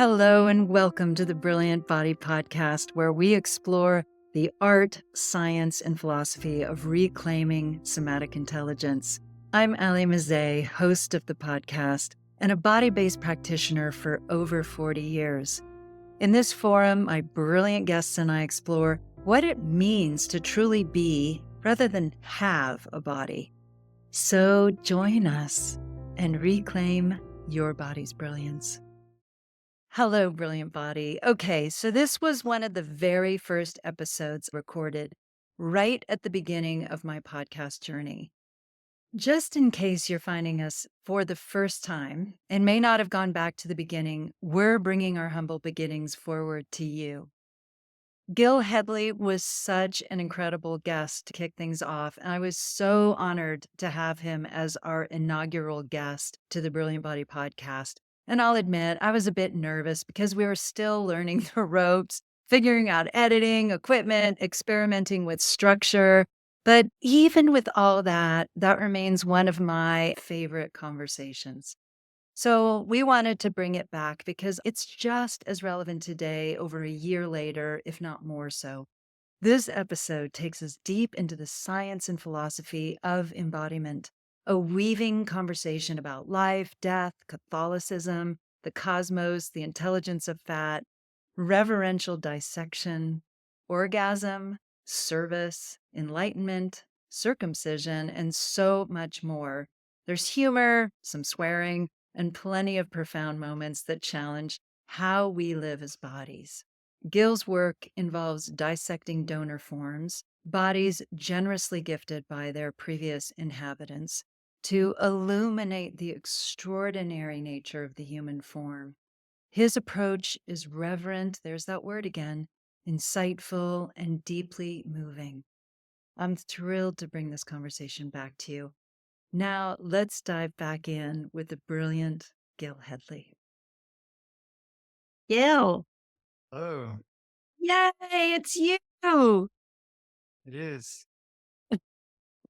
Hello, and welcome to the Brilliant Body Podcast, where we explore the art, science, and philosophy of reclaiming somatic intelligence. I'm Ali Mazet, host of the podcast, and a body-based practitioner for over 40 years. In this forum, my brilliant guests and I explore what it means to truly be rather than have a body. So join us and reclaim your body's brilliance. Hello, Brilliant Body. Okay, so this was one of the very first episodes recorded right at the beginning of my podcast journey. Just in case you're finding us for the first time and may not have gone back to the beginning, we're bringing our humble beginnings forward to you. GIL HEDLEY was such an incredible guest to kick things off, and I was so honored to have him as our inaugural guest to the Brilliant Body podcast. And I'll admit, I was a bit nervous because we were still learning the ropes, figuring out editing, equipment, experimenting with structure. But even with all that, that remains one of my favorite conversations. So we wanted to bring it back because it's just as relevant today, over a year later, if not more so. This episode takes us deep into the science and philosophy of embodiment, a weaving conversation about life, death, Catholicism, the cosmos, the intelligence of fat, reverential dissection, orgasm, service, enlightenment, circumcision, and so much more. There's humor, some swearing, and plenty of profound moments that challenge how we live as bodies. GIL's work involves dissecting donor forms, bodies generously gifted by their previous inhabitants, to illuminate the extraordinary nature of the human form. His approach is reverent, there's that word again, insightful, and deeply moving. I'm thrilled to bring this conversation back to you. Now, let's dive back in with the brilliant GIL HEDLEY. GIL! Oh, Yay, it's you! it is.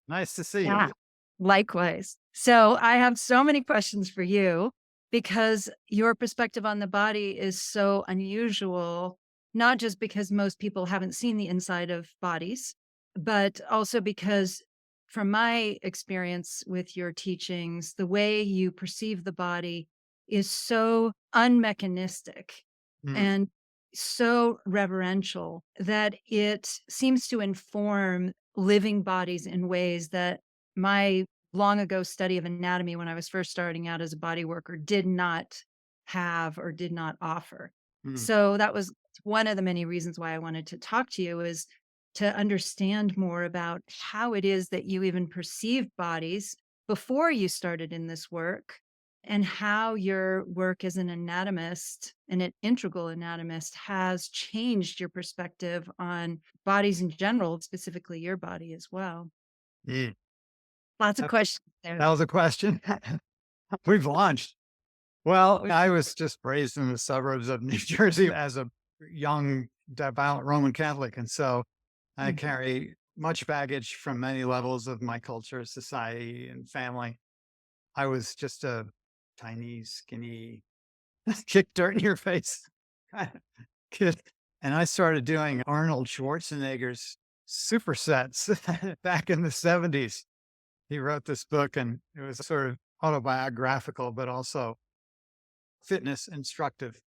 Nice to see Yeah, you. likewise. So I have so many questions for you because your perspective on the body is so unusual, not just because most people haven't seen the inside of bodies, but also because from my experience with your teachings, the way you perceive the body is so unmechanistic Mm, and so reverential that it seems to inform living bodies in ways that my long ago study of anatomy when I was first starting out as a body worker did not have or did not offer. mm. So that was one of the many reasons why I wanted to talk to you, is to understand more about how it is that you even perceived bodies before you started in this work, and how your work as an anatomist and an integral anatomist has changed your perspective on bodies in general, specifically your body as well. Mm. Lots of That questions there. that was a question. We've launched. Well, I was just raised in the suburbs of New Jersey as a young devout Roman Catholic, and so I Mhm. carry much baggage from many levels of my culture, society, and family. I was just a tiny, skinny, kick dirt in your face kind of kid, and I started doing Arnold Schwarzenegger's supersets back in the '70s. He wrote this book, and it was sort of autobiographical, but also fitness instructive.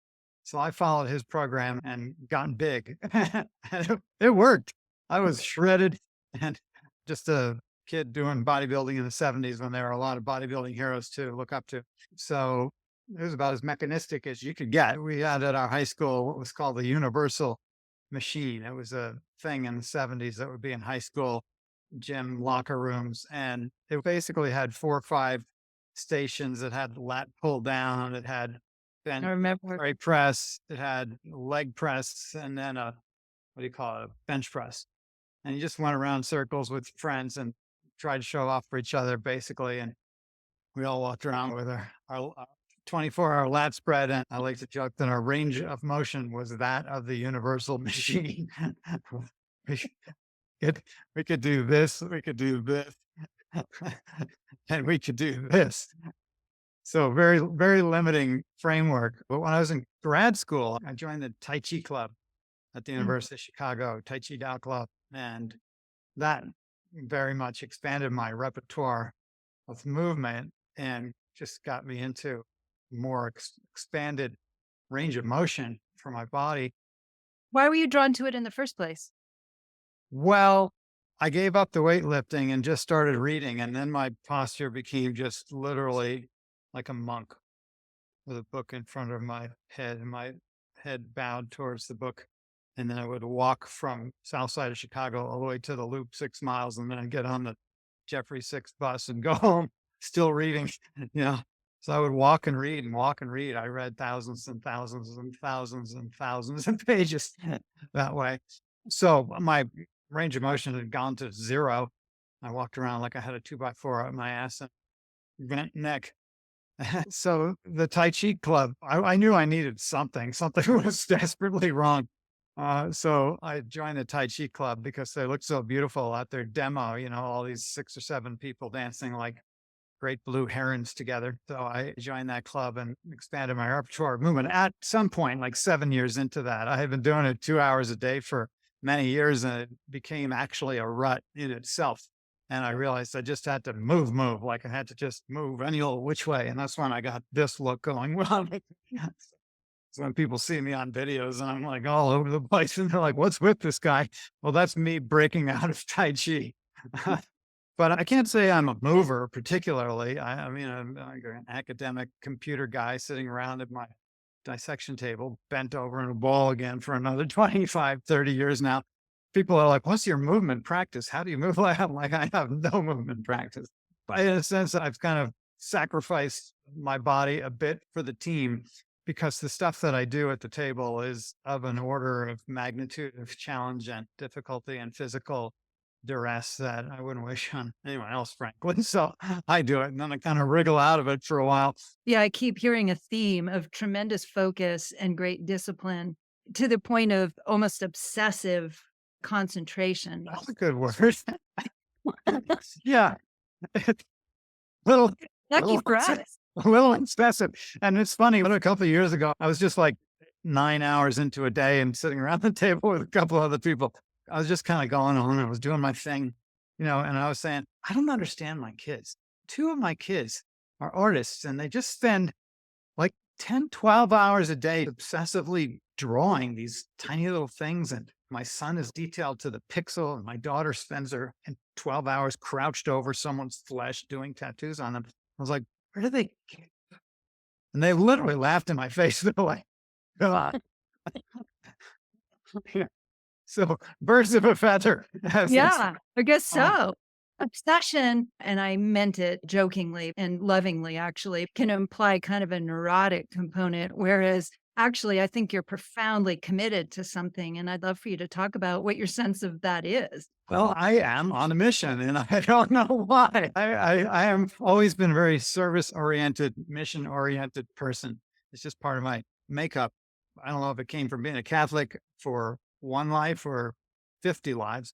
So I followed his program and gotten big. And it worked. I was shredded and just a kid doing bodybuilding in the '70s when there were a lot of bodybuilding heroes to look up to. So it was about as mechanistic as you could get. We had at our high school what was called the universal machine. It was a thing in the '70s that would be in high school gym locker rooms. And it basically had 4 or 5 stations. It had lat pull down. It had I bench remember. press. It had leg press, and then a, what do you call it? A bench press. And you just went around circles with friends and tried to show off for each other, basically. And we all walked around with our 24-hour lat spread. And I like to joke that our range of motion was that of the universal machine. we, could, we could do this, we could do this, and we could do this. So very, very limiting framework. But when I was in grad school, I joined the Tai Chi club at the Mm. University of Chicago, Tai Chi Dao Club. And that very much expanded my repertoire of movement and just got me into more expanded range of motion for my body. Why were you drawn to it in the first place? Well, I gave up the weightlifting and just started reading. And then my posture became just literally like a monk with a book in front of my head and my head bowed towards the book. And then I would walk from south side of Chicago all the way to the Loop 6 miles and then I'd get on the Jeffrey 6 bus and go home still reading, you know. So I would walk and read and walk and read. I read thousands and thousands and thousands and thousands of pages that way. So my range of motion had gone to zero. I walked around like I had a 2x4 up my ass and bent neck. So the Tai Chi club, I knew I needed something. Something was desperately wrong. So I joined the Tai Chi club because they looked so beautiful at their demo, you know, all these 6 or 7 people dancing like great blue herons together. So I joined that club and expanded my repertoire of movement. At some point, like 7 years into that, I had been doing it 2 hours a day for many years, and it became actually a rut in itself. And I realized I just had to move, like I had to just move any old which way. And that's when I got this look going on. So when people see me on videos and I'm like all over the place and they're like, what's with this guy? Well, that's me breaking out of Tai Chi. But I can't say I'm a mover particularly. I mean, I'm like an academic computer guy sitting around at my dissection table, bent over in a ball again for another 25, 30 years now. People are like, what's your movement practice? How do you move? I'm like, I have no movement practice. But in a sense, I've kind of sacrificed my body a bit for the team because the stuff that I do at the table is of an order of magnitude of challenge and difficulty and physical duress that I wouldn't wish on anyone else, frankly. So I do it and then I kind of wriggle out of it for a while. Yeah, I keep hearing a theme of tremendous focus and great discipline to the point of almost obsessive concentration. That's a good word. Yeah. little, Now little, keep grabbing. a little excessive. And it's funny, a couple of years ago, I was just like 9 hours into a day and sitting around the table with a couple other people. I was just kind of going on. I was doing my thing, you know, and I was saying, I don't understand my kids. 2 of my kids are artists and they just spend like 10, 12 hours a day obsessively drawing these tiny little things. And my son is detailed to the pixel, and my daughter spends her 12 hours crouched over someone's flesh doing tattoos on them. I was like, where do they? And they literally laughed in my face. They're like, "God." So birds of a feather. As they say. Yeah, I guess Uh, so. Obsession, and I meant it jokingly and lovingly actually, can imply kind of a neurotic component, whereas actually I think you're profoundly committed to something, and I'd love for you to talk about what your sense of that is. Well, I am on a mission and I don't know why. I am always been a very service oriented, mission oriented person. It's just part of my makeup. I don't know if it came from being a Catholic for one life or 50 lives.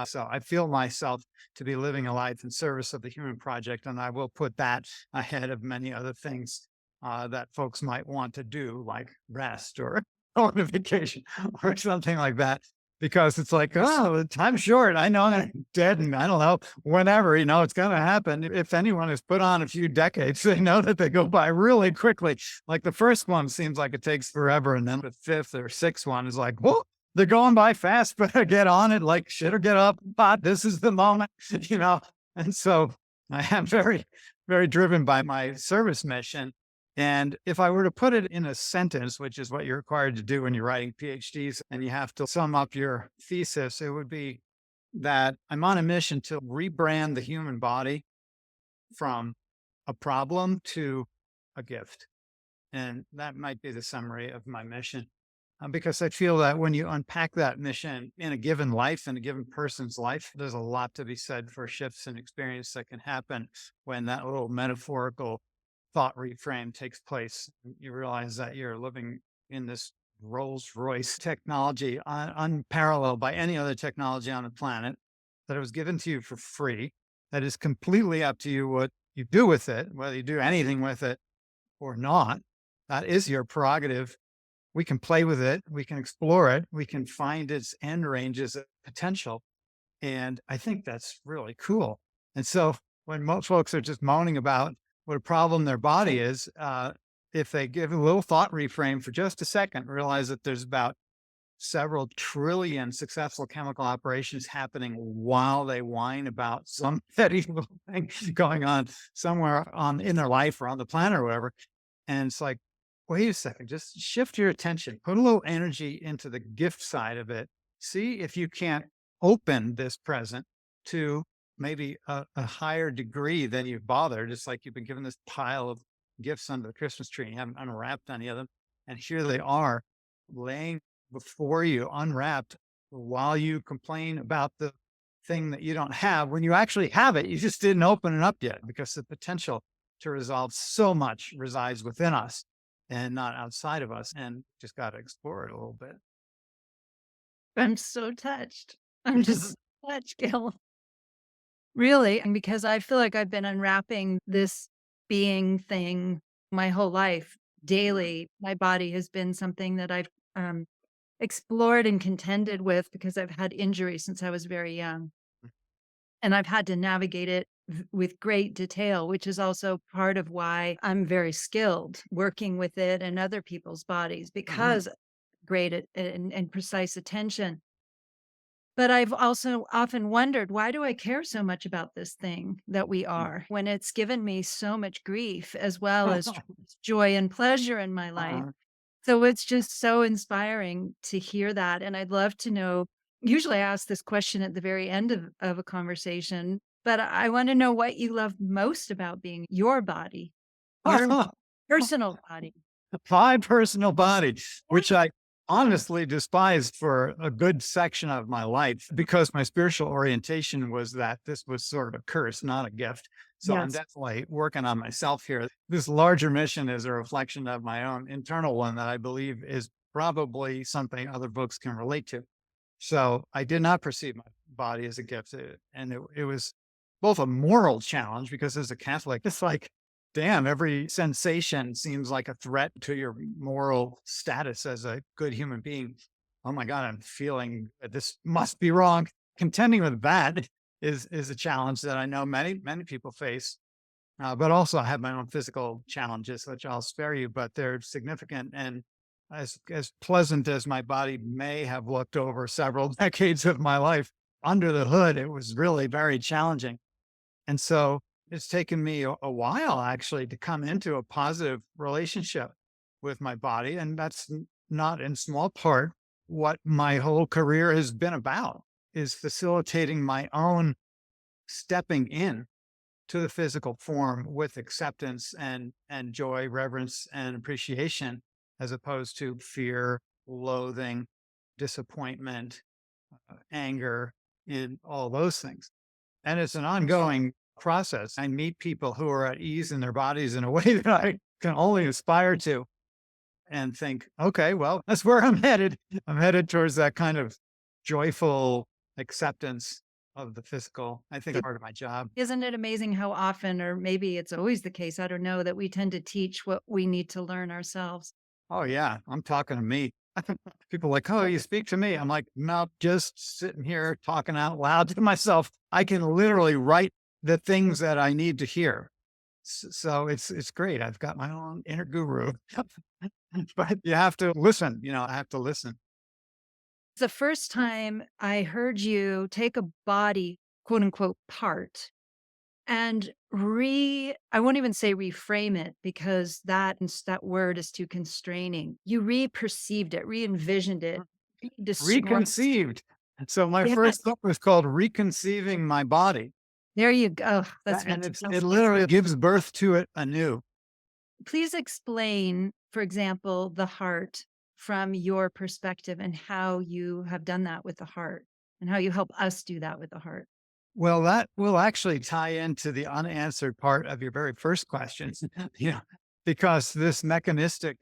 So I feel myself to be living a life in service of the human project. And I will put that ahead of many other things that folks might want to do, like rest or go on a vacation or something like that, because it's like, oh, time's short. I know I'm dead and I don't know, whenever, you know, it's going to happen. If anyone has put on a few decades, they know that they go by really quickly. Like the first one seems like it takes forever. And then the fifth or sixth one is like, whoa, they're going by fast, but get on it like shit or get up. But this is the moment, you know? And so I am very, very driven by my service mission. And if I were to put it in a sentence, which is what you're required to do when you're writing PhDs and you have to sum up your thesis, it would be that I'm on a mission to rebrand the human body from a problem to a gift. And that might be the summary of my mission. Because I feel that when you unpack that mission in a given life, in a given person's life, there's a lot to be said for shifts in experience that can happen when that little metaphorical thought reframe takes place. You realize that you're living in this Rolls Royce technology, unparalleled by any other technology on the planet, that it was given to you for free, that is completely up to you what you do with it, whether you do anything with it or not, that is your prerogative. We can play with it. We can explore it. We can find its end ranges of potential. And I think that's really cool. And so when most folks are just moaning about what a problem their body is, if they give a little thought reframe for just a second, realize that there's about several trillion successful chemical operations happening while they whine about some petty little thing going on somewhere in their life or on the planet or whatever. And it's like, wait a second, just shift your attention, put a little energy into the gift side of it. See if you can't open this present to maybe a higher degree than you've bothered. It's like you've been given this pile of gifts under the Christmas tree and you haven't unwrapped any of them. And here they are laying before you unwrapped while you complain about the thing that you don't have. When you actually have it, you just didn't open it up yet, because the potential to resolve so much resides within us and not outside of us. And just got to explore it a little bit. I'm so touched. I'm just touched, Gil. Really, and because I feel like I've been unwrapping this being thing my whole life. Daily, my body has been something that I've explored and contended with because I've had injury since I was very young. And I've had to navigate it with great detail, which is also part of why I'm very skilled working with it and other people's bodies, because great at and precise attention. But I've also often wondered, why do I care so much about this thing that we are when it's given me so much grief as well as joy and pleasure in my life? So it's just so inspiring to hear that. And I'd love to know. Usually I ask this question at the very end of a conversation, but I want to know what you love most about being your body, your personal body. My personal body, which I honestly despised for a good section of my life, because my spiritual orientation was that this was sort of a curse, not a gift. So I'm Yes. definitely working on myself here. This larger mission is a reflection of my own internal one that I believe is probably something other folks can relate to. So I did not perceive my body as a gift. And it was both a moral challenge, because as a Catholic, it's like, damn, every sensation seems like a threat to your moral status as a good human being. Oh my God, I'm feeling this must be wrong. Contending with that is a challenge that I know many people face. But also I have my own physical challenges, which I'll spare you, but they're significant. And as pleasant as my body may have looked over several decades of my life, under the hood, it was really very challenging. And so it's taken me a while actually to come into a positive relationship with my body. And that's not in small part what my whole career has been about, is facilitating my own stepping in to the physical form with acceptance and joy, reverence, and appreciation, as opposed to fear, loathing, disappointment, anger, and all those things. And it's an ongoing process. I meet people who are at ease in their bodies in a way that I can only aspire to, and think, okay, well, that's where I'm headed. I'm headed towards that kind of joyful acceptance of the physical. I think part of my job. Isn't it amazing how often, or maybe it's always the case, I don't know, that we tend to teach what we need to learn ourselves? Oh yeah, I'm talking to me. People are like, oh, you speak to me. I'm like, no, just sitting here talking out loud to myself. I can literally write the things that I need to hear. So it's great. I've got my own inner guru. But you have to listen. I have to listen. The first time I heard you take a body, quote unquote, part and I won't even say reframe it, because that word is too constraining. You re-perceived it, re-envisioned it, described. Reconceived. So my Yes, first book was called Reconceiving My Body. there you go. That's And fantastic. it literally gives birth to it anew. Please explain, for example, the heart from your perspective, and how you have done that with the heart, and how you help us do that with the heart. Well, that will actually tie into the unanswered part of your very first question, because this mechanistic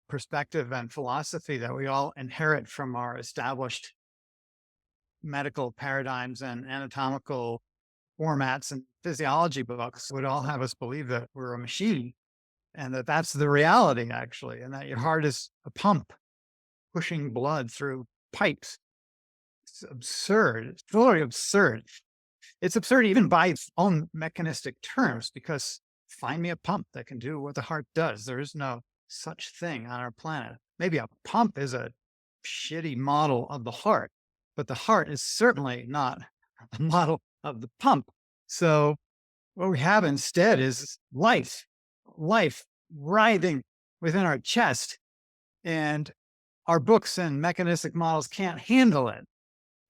perspective and philosophy that we all inherit from our established medical paradigms and anatomical formats and physiology books would all have us believe that we're a machine and that that's the reality, actually, and that your heart is a pump pushing blood through pipes. It's absurd. It's totally absurd. It's absurd even by its own mechanistic terms, because find me a pump that can do what the heart does. There is no such thing on our planet. Maybe a pump is a shitty model of the heart, but the heart is certainly not a model of the pump. So what we have instead is life writhing within our chest, and our books and mechanistic models can't handle it.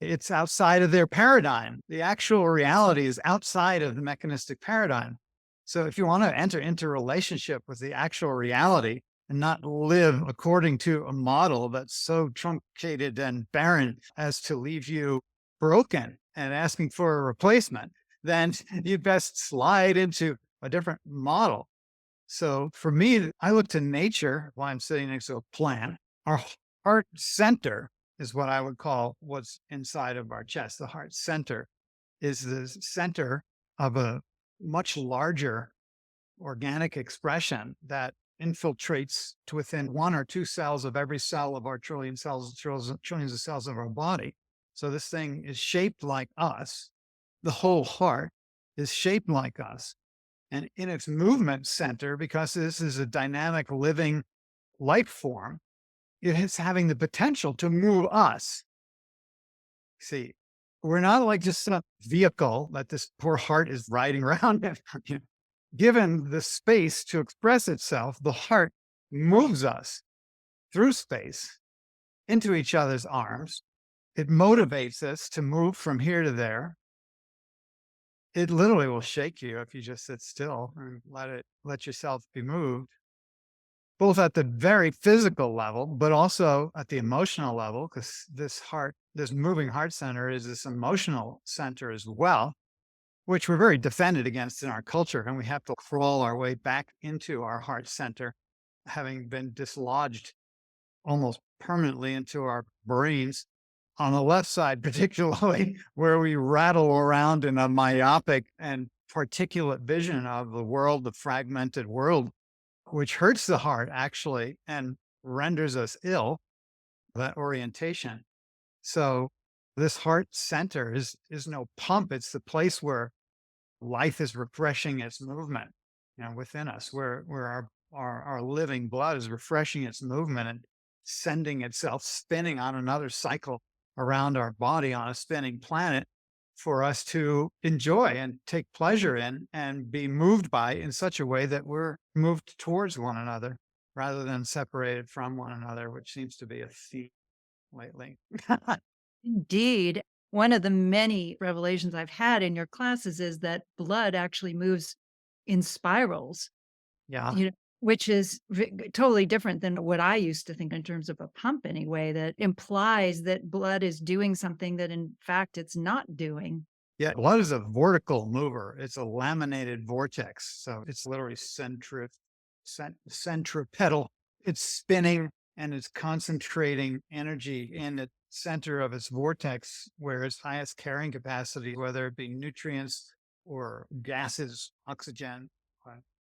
It's outside of their paradigm. The actual reality is outside of the mechanistic paradigm. So if you want to enter into a relationship with the actual reality and not live according to a model that's so truncated and barren as to leave you broken and asking for a replacement, then you best slide into a different model. So for me, I look to nature while I'm sitting next to a plant. Our heart center is what I would call what's inside of our chest. The heart center is the center of a much larger organic expression that infiltrates to within 1 or 2 cells of every cell of our trillions of cells of our body. So this thing is shaped like us. The whole heart is shaped like us. And in its movement center, because this is a dynamic living life form, it is having the potential to move us. See, we're not like just a vehicle that this poor heart is riding around in. Given the space to express itself, the heart moves us through space into each other's arms. It motivates us to move from here to there. It literally will shake you if you just sit still and let yourself be moved, both at the very physical level, but also at the emotional level, because this moving heart center is this emotional center as well, which we're very defended against in our culture. And we have to crawl our way back into our heart center, having been dislodged almost permanently into our brains on the left side, particularly where we rattle around in a myopic and particulate vision of the world, the fragmented world, which hurts the heart actually and renders us ill, that orientation. So this heart center is no pump. It's the place where life is refreshing its movement, within us, where our living blood is refreshing its movement and sending itself spinning on another cycle around our body on a spinning planet for us to enjoy and take pleasure in and be moved by in such a way that we're moved towards one another rather than separated from one another, which seems to be a theme lately. Indeed. One of the many revelations I've had in your classes is that blood actually moves in spirals, Yeah. which is totally different than what I used to think in terms of a pump anyway, that implies that blood is doing something that in fact it's not doing. Yeah, blood is a vortical mover. It's a laminated vortex. So it's literally centripetal. It's spinning and it's concentrating energy in the center of its vortex where its highest carrying capacity, whether it be nutrients or gases, oxygen,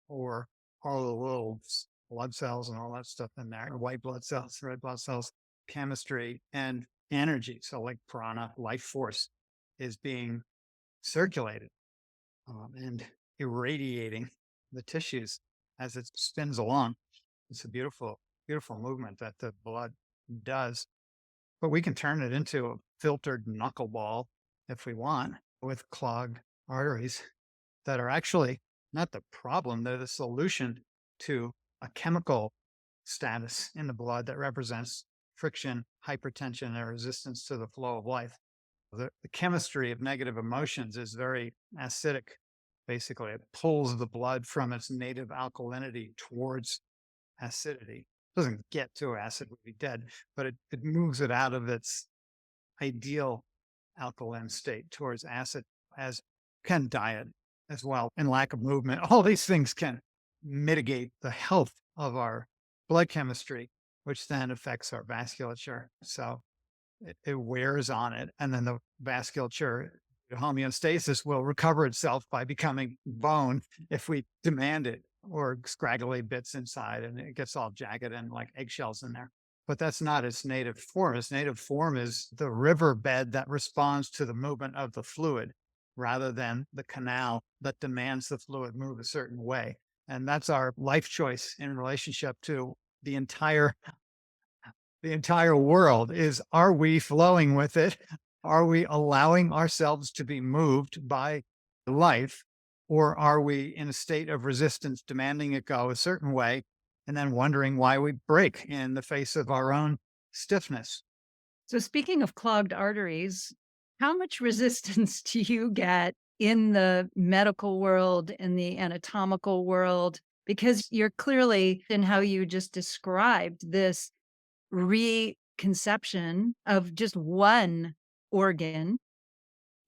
or all the little blood cells and all that stuff in there, white blood cells, red blood cells, chemistry, and energy. So like prana, life force, is being circulated and irradiating the tissues as it spins along. It's a beautiful, beautiful movement that the blood does. But we can turn it into a filtered knuckleball if we want, with clogged arteries that are actually not the problem. They're the solution to a chemical status in the blood that represents friction, hypertension, and resistance to the flow of life. The chemistry of negative emotions is very acidic. Basically, it pulls the blood from its native alkalinity towards acidity. It doesn't get to acid, would be dead, but it moves it out of its ideal alkaline state towards acid, as can diet as well, and lack of movement. All these things can mitigate the health of our blood chemistry, which then affects our vasculature. So it wears on it, and then the vasculature homeostasis will recover itself by becoming bone if we demand it, or scraggly bits inside and it gets all jagged and like eggshells in there. But that's not its native form. Its native form is the riverbed that responds to the movement of the fluid rather than the canal that demands the fluid move a certain way. And that's our life choice in relationship to the entire world is, are we flowing with it? Are we allowing ourselves to be moved by life? Or are we in a state of resistance, demanding it go a certain way, and then wondering why we break in the face of our own stiffness? So, speaking of clogged arteries, how much resistance do you get in the medical world, in the anatomical world? Because you're clearly, in how you just described this reconception of just one organ,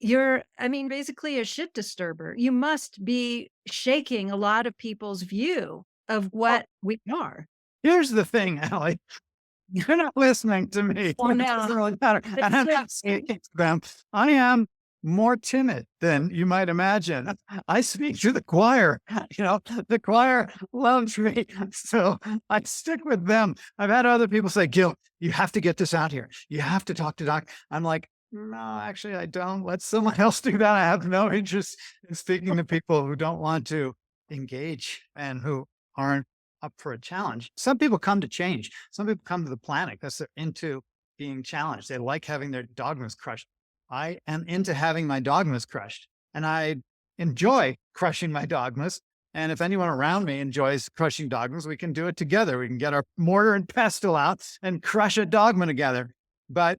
you're, I mean, basically a shit disturber. You must be shaking a lot of people's view of Well, what we are. here's the thing, Allie. You're not listening to me. Well, It no, doesn't really matter. And I'm it's not speaking to them. I am more timid than you might imagine. I speak to the choir. The choir loves me. So I stick with them. I've had other people say, Gil, you have to get this out here. You have to talk to Doc. I'm like, no, actually, I don't. Let someone else do that. I have no interest in speaking to people who don't want to engage and who aren't up for a challenge. Some people come to change. Some people come to the planet because they're into being challenged. They like having their dogmas crushed. I am into having my dogmas crushed, and I enjoy crushing my dogmas. And if anyone around me enjoys crushing dogmas, we can do it together. We can get our mortar and pestle out and crush a dogma together. But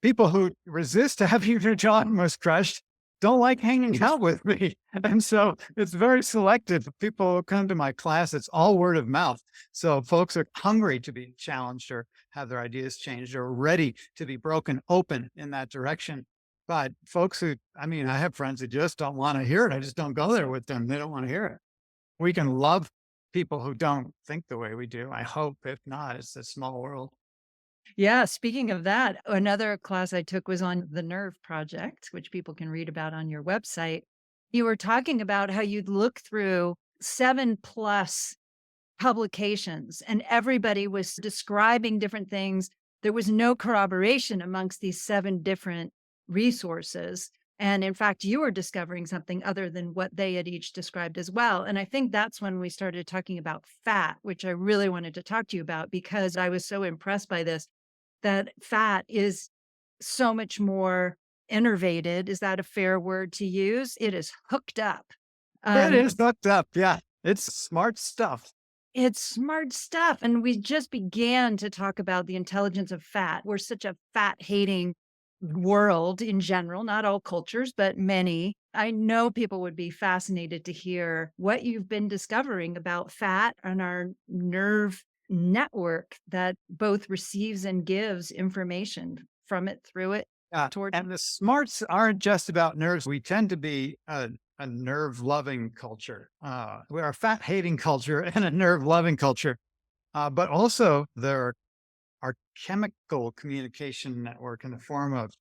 people who resist having their dogmas crushed don't like hanging out with me. And so it's very selective. People who come to my class, it's all word of mouth. So folks are hungry to be challenged or have their ideas changed or ready to be broken open in that direction. But folks who, I have friends who just don't want to hear it. I just don't go there with them. They don't want to hear it. We can love people who don't think the way we do. I hope. If not, it's a small world. Yeah, speaking of that, another class I took was on the Nerve Project, which people can read about on your website. You were talking about how you'd look through 7 plus publications and everybody was describing different things. There was no corroboration amongst these 7 different resources. And in fact, you were discovering something other than what they had each described as well. And I think that's when we started talking about fat, which I really wanted to talk to you about because I was so impressed by this, that fat is so much more innervated. Is that a fair word to use? It is hooked up. It is hooked up. Yeah. It's smart stuff. It's smart stuff. And we just began to talk about the intelligence of fat. We're such a fat hating world in general, not all cultures, but many. I know people would be fascinated to hear what you've been discovering about fat and our nerve network that both receives and gives information from it, through it, Yeah. toward. And the smarts aren't just about nerves. We tend to be a nerve loving culture. We're a fat hating culture and a nerve loving culture. But also there are chemical communication network in the form of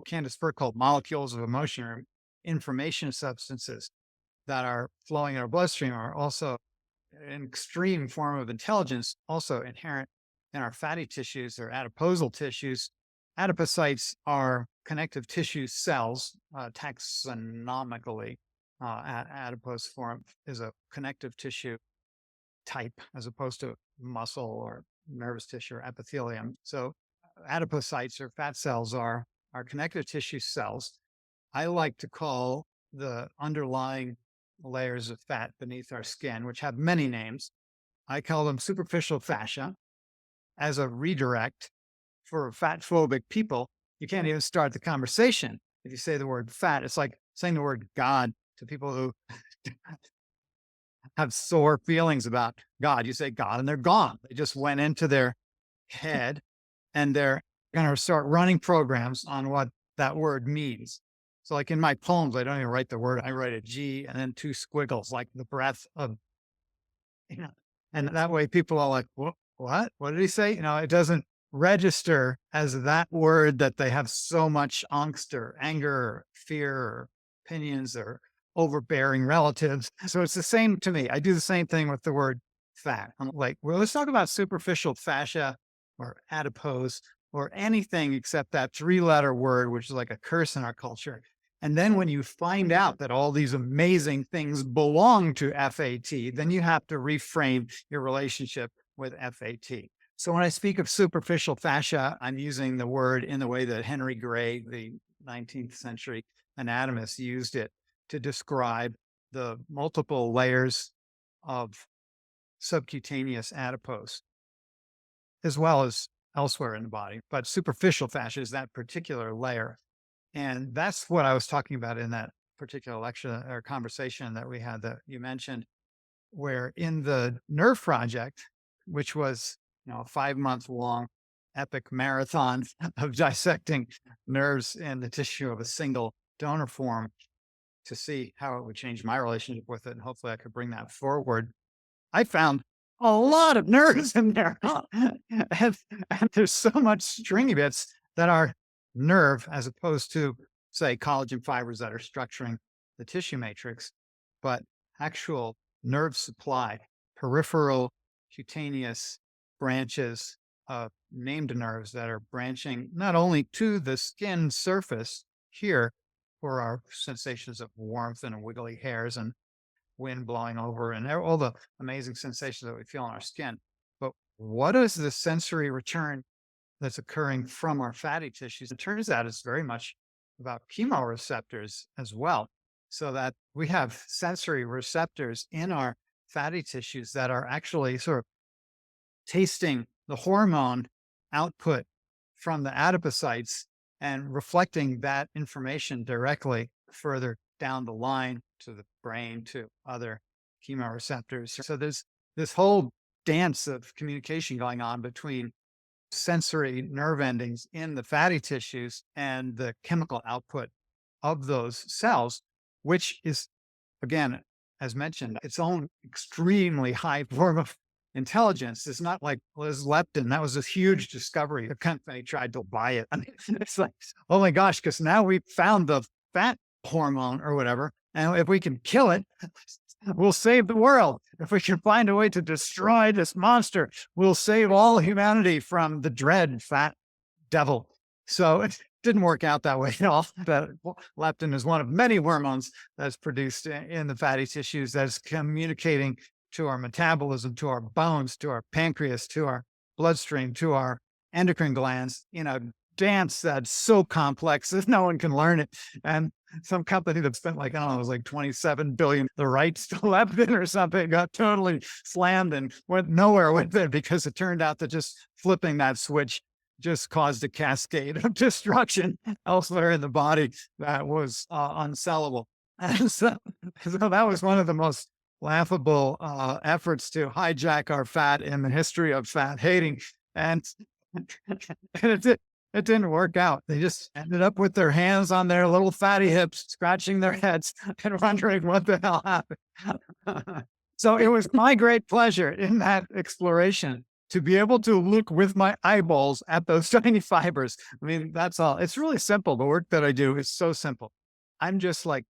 Candace Burke called molecules of emotion or information substances that are flowing in our bloodstream are also an extreme form of intelligence, also inherent in our fatty tissues or adiposal tissues. Adipocytes are connective tissue cells, taxonomically. Adipose form is a connective tissue type as opposed to muscle or nervous tissue or epithelium. So adipocytes or fat cells are connective tissue cells. I like to call the underlying layers of fat beneath our skin, which have many names. I call them superficial fascia as a redirect for fat phobic people. You can't even start the conversation if you say the word fat. It's like saying the word God to people who have sore feelings about God. You say God and they're gone. They just went into their head and they're going to start running programs on what that word means. So like in my poems, I don't even write the word. I write a G and then 2 squiggles, like the breath of, and that way people are like, what? What did he say? It doesn't register as that word that they have so much angst or anger or fear or opinions or overbearing relatives. So it's the same to me. I do the same thing with the word fat. I'm like, well, let's talk about superficial fascia or adipose or anything except that three-letter word, which is like a curse in our culture. And then when you find out that all these amazing things belong to FAT, then you have to reframe your relationship with FAT. So when I speak of superficial fascia, I'm using the word in the way that Henry Gray, the 19th century anatomist, used it to describe the multiple layers of subcutaneous adipose, as well as elsewhere in the body. But superficial fascia is that particular layer. And that's what I was talking about in that particular lecture or conversation that we had that you mentioned, where in the Nerve Project, which was, a 5-month long epic marathon of dissecting nerves in the tissue of a single donor form to see how it would change my relationship with it. And hopefully I could bring that forward. I found a lot of nerves in there. and there's so much stringy bits that are nerve as opposed to, say, collagen fibers that are structuring the tissue matrix, but actual nerve supply, peripheral cutaneous branches of named nerves that are branching not only to the skin surface here for our sensations of warmth and wiggly hairs and wind blowing over and all the amazing sensations that we feel on our skin. But what is the sensory return that's occurring from our fatty tissues? It turns out it's very much about chemoreceptors as well. So that we have sensory receptors in our fatty tissues that are actually sort of tasting the hormone output from the adipocytes and reflecting that information directly further down the line to the brain, to other chemoreceptors. So there's this whole dance of communication going on between sensory nerve endings in the fatty tissues and the chemical output of those cells, which is, again, as mentioned, its own extremely high form of intelligence. It's not like Liz leptin. That was a huge discovery. The company tried to buy it. I mean, it's like, oh my gosh, because now we found the fat hormone or whatever. And if we can kill it, we'll save the world. If we can find a way to destroy this monster, we'll save all humanity from the dread fat devil. So it didn't work out that way at all. But leptin is one of many hormones that's produced in the fatty tissues that's communicating to our metabolism, to our bones, to our pancreas, to our bloodstream, to our endocrine glands in a dance that's so complex that no one can learn it. And some company that spent like, I don't know, it was like 27 billion, the rights to leptin or something, got totally slammed and went nowhere with it because it turned out that just flipping that switch just caused a cascade of destruction elsewhere in the body that was unsellable. And so that was one of the most laughable efforts to hijack our fat in the history of fat hating. And it didn't work out. They just ended up with their hands on their little fatty hips, scratching their heads and wondering what the hell happened. So it was my great pleasure in that exploration to be able to look with my eyeballs at those tiny fibers. I mean, that's all. It's really simple. The work that I do is so simple. I'm just like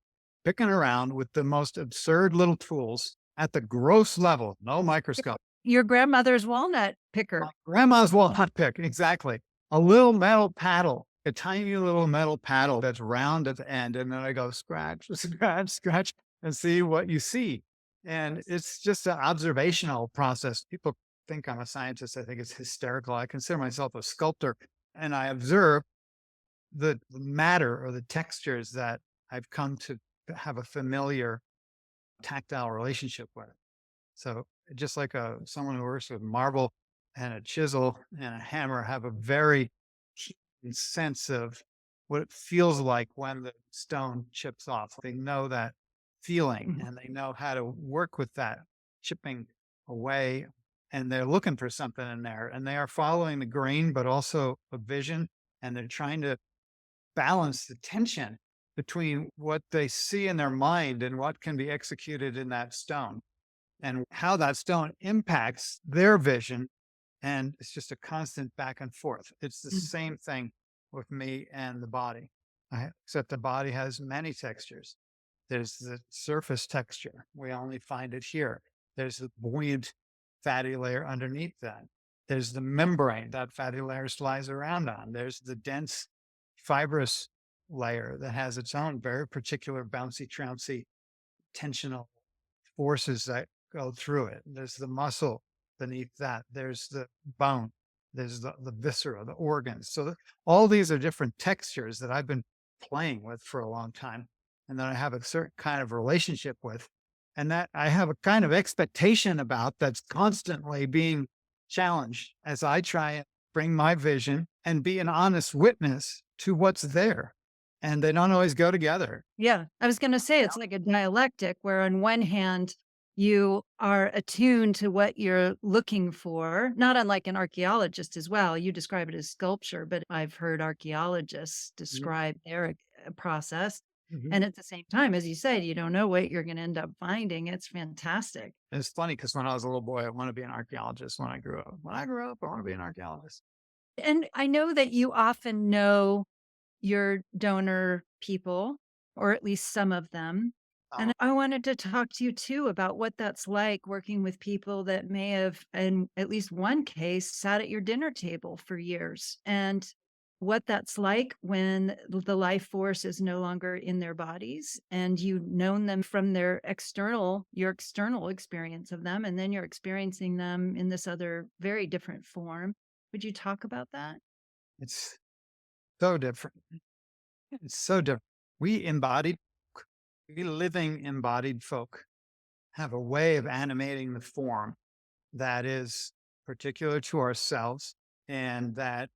picking around with the most absurd little tools at the gross level, no microscope. Your grandmother's walnut picker. My grandma's walnut pick, exactly. A little metal paddle, a tiny little metal paddle that's round at the end. And then I go scratch, scratch, scratch, and see what you see. And it's just an observational process. People think I'm a scientist. I think it's hysterical. I consider myself a sculptor, and I observe the matter or the textures that I've come to have a familiar tactile relationship with. So just like someone who works with marble and a chisel and a hammer have a very keen sense of what it feels like when the stone chips off. They know that feeling and they know how to work with that chipping away, and they're looking for something in there, and they are following the grain, but also a vision, and they're trying to balance the tension between what they see in their mind and what can be executed in that stone, and how that stone impacts their vision And it's just a constant back and forth. It's the Mm. same thing with me and the body, except the body has many textures. There's the surface texture. We only find it here. There's the buoyant fatty layer underneath that. There's the membrane that fatty layer slides around on. There's the dense fibrous layer that has its own very particular bouncy, trouncy, tensional forces that go through it. There's the muscle beneath that. There's the bone. There's the viscera, the organs. So all these are different textures that I've been playing with for a long time, and that I have a certain kind of relationship with, and that I have a kind of expectation about that's constantly being challenged as I try and bring my vision and be an honest witness to what's there. And they don't always go together. Yeah, I was gonna say it's like a dialectic where on one hand, you are attuned to what you're looking for, not unlike an archaeologist as well. You describe it as sculpture, but I've heard archaeologists Mhm, describe their process. mhm. And at the same time, as you said, you don't know what you're gonna end up finding. It's fantastic. It's funny because when I was a little boy, I wanted to be an archaeologist when I grew up. When I grew up, I want to be an archaeologist. And I know that you often know your donor people, or at least some of them. Oh, And I wanted to talk to you too about what that's like working with people that may have, in at least one case, sat at your dinner table for years, and what that's like when the life force is no longer in their bodies and you've known them from your external experience of them, and then you're experiencing them in this other very different form. Would you talk about that? it's so different. It's so different. We embodied, we living embodied folk have a way of animating the form that is particular to ourselves and that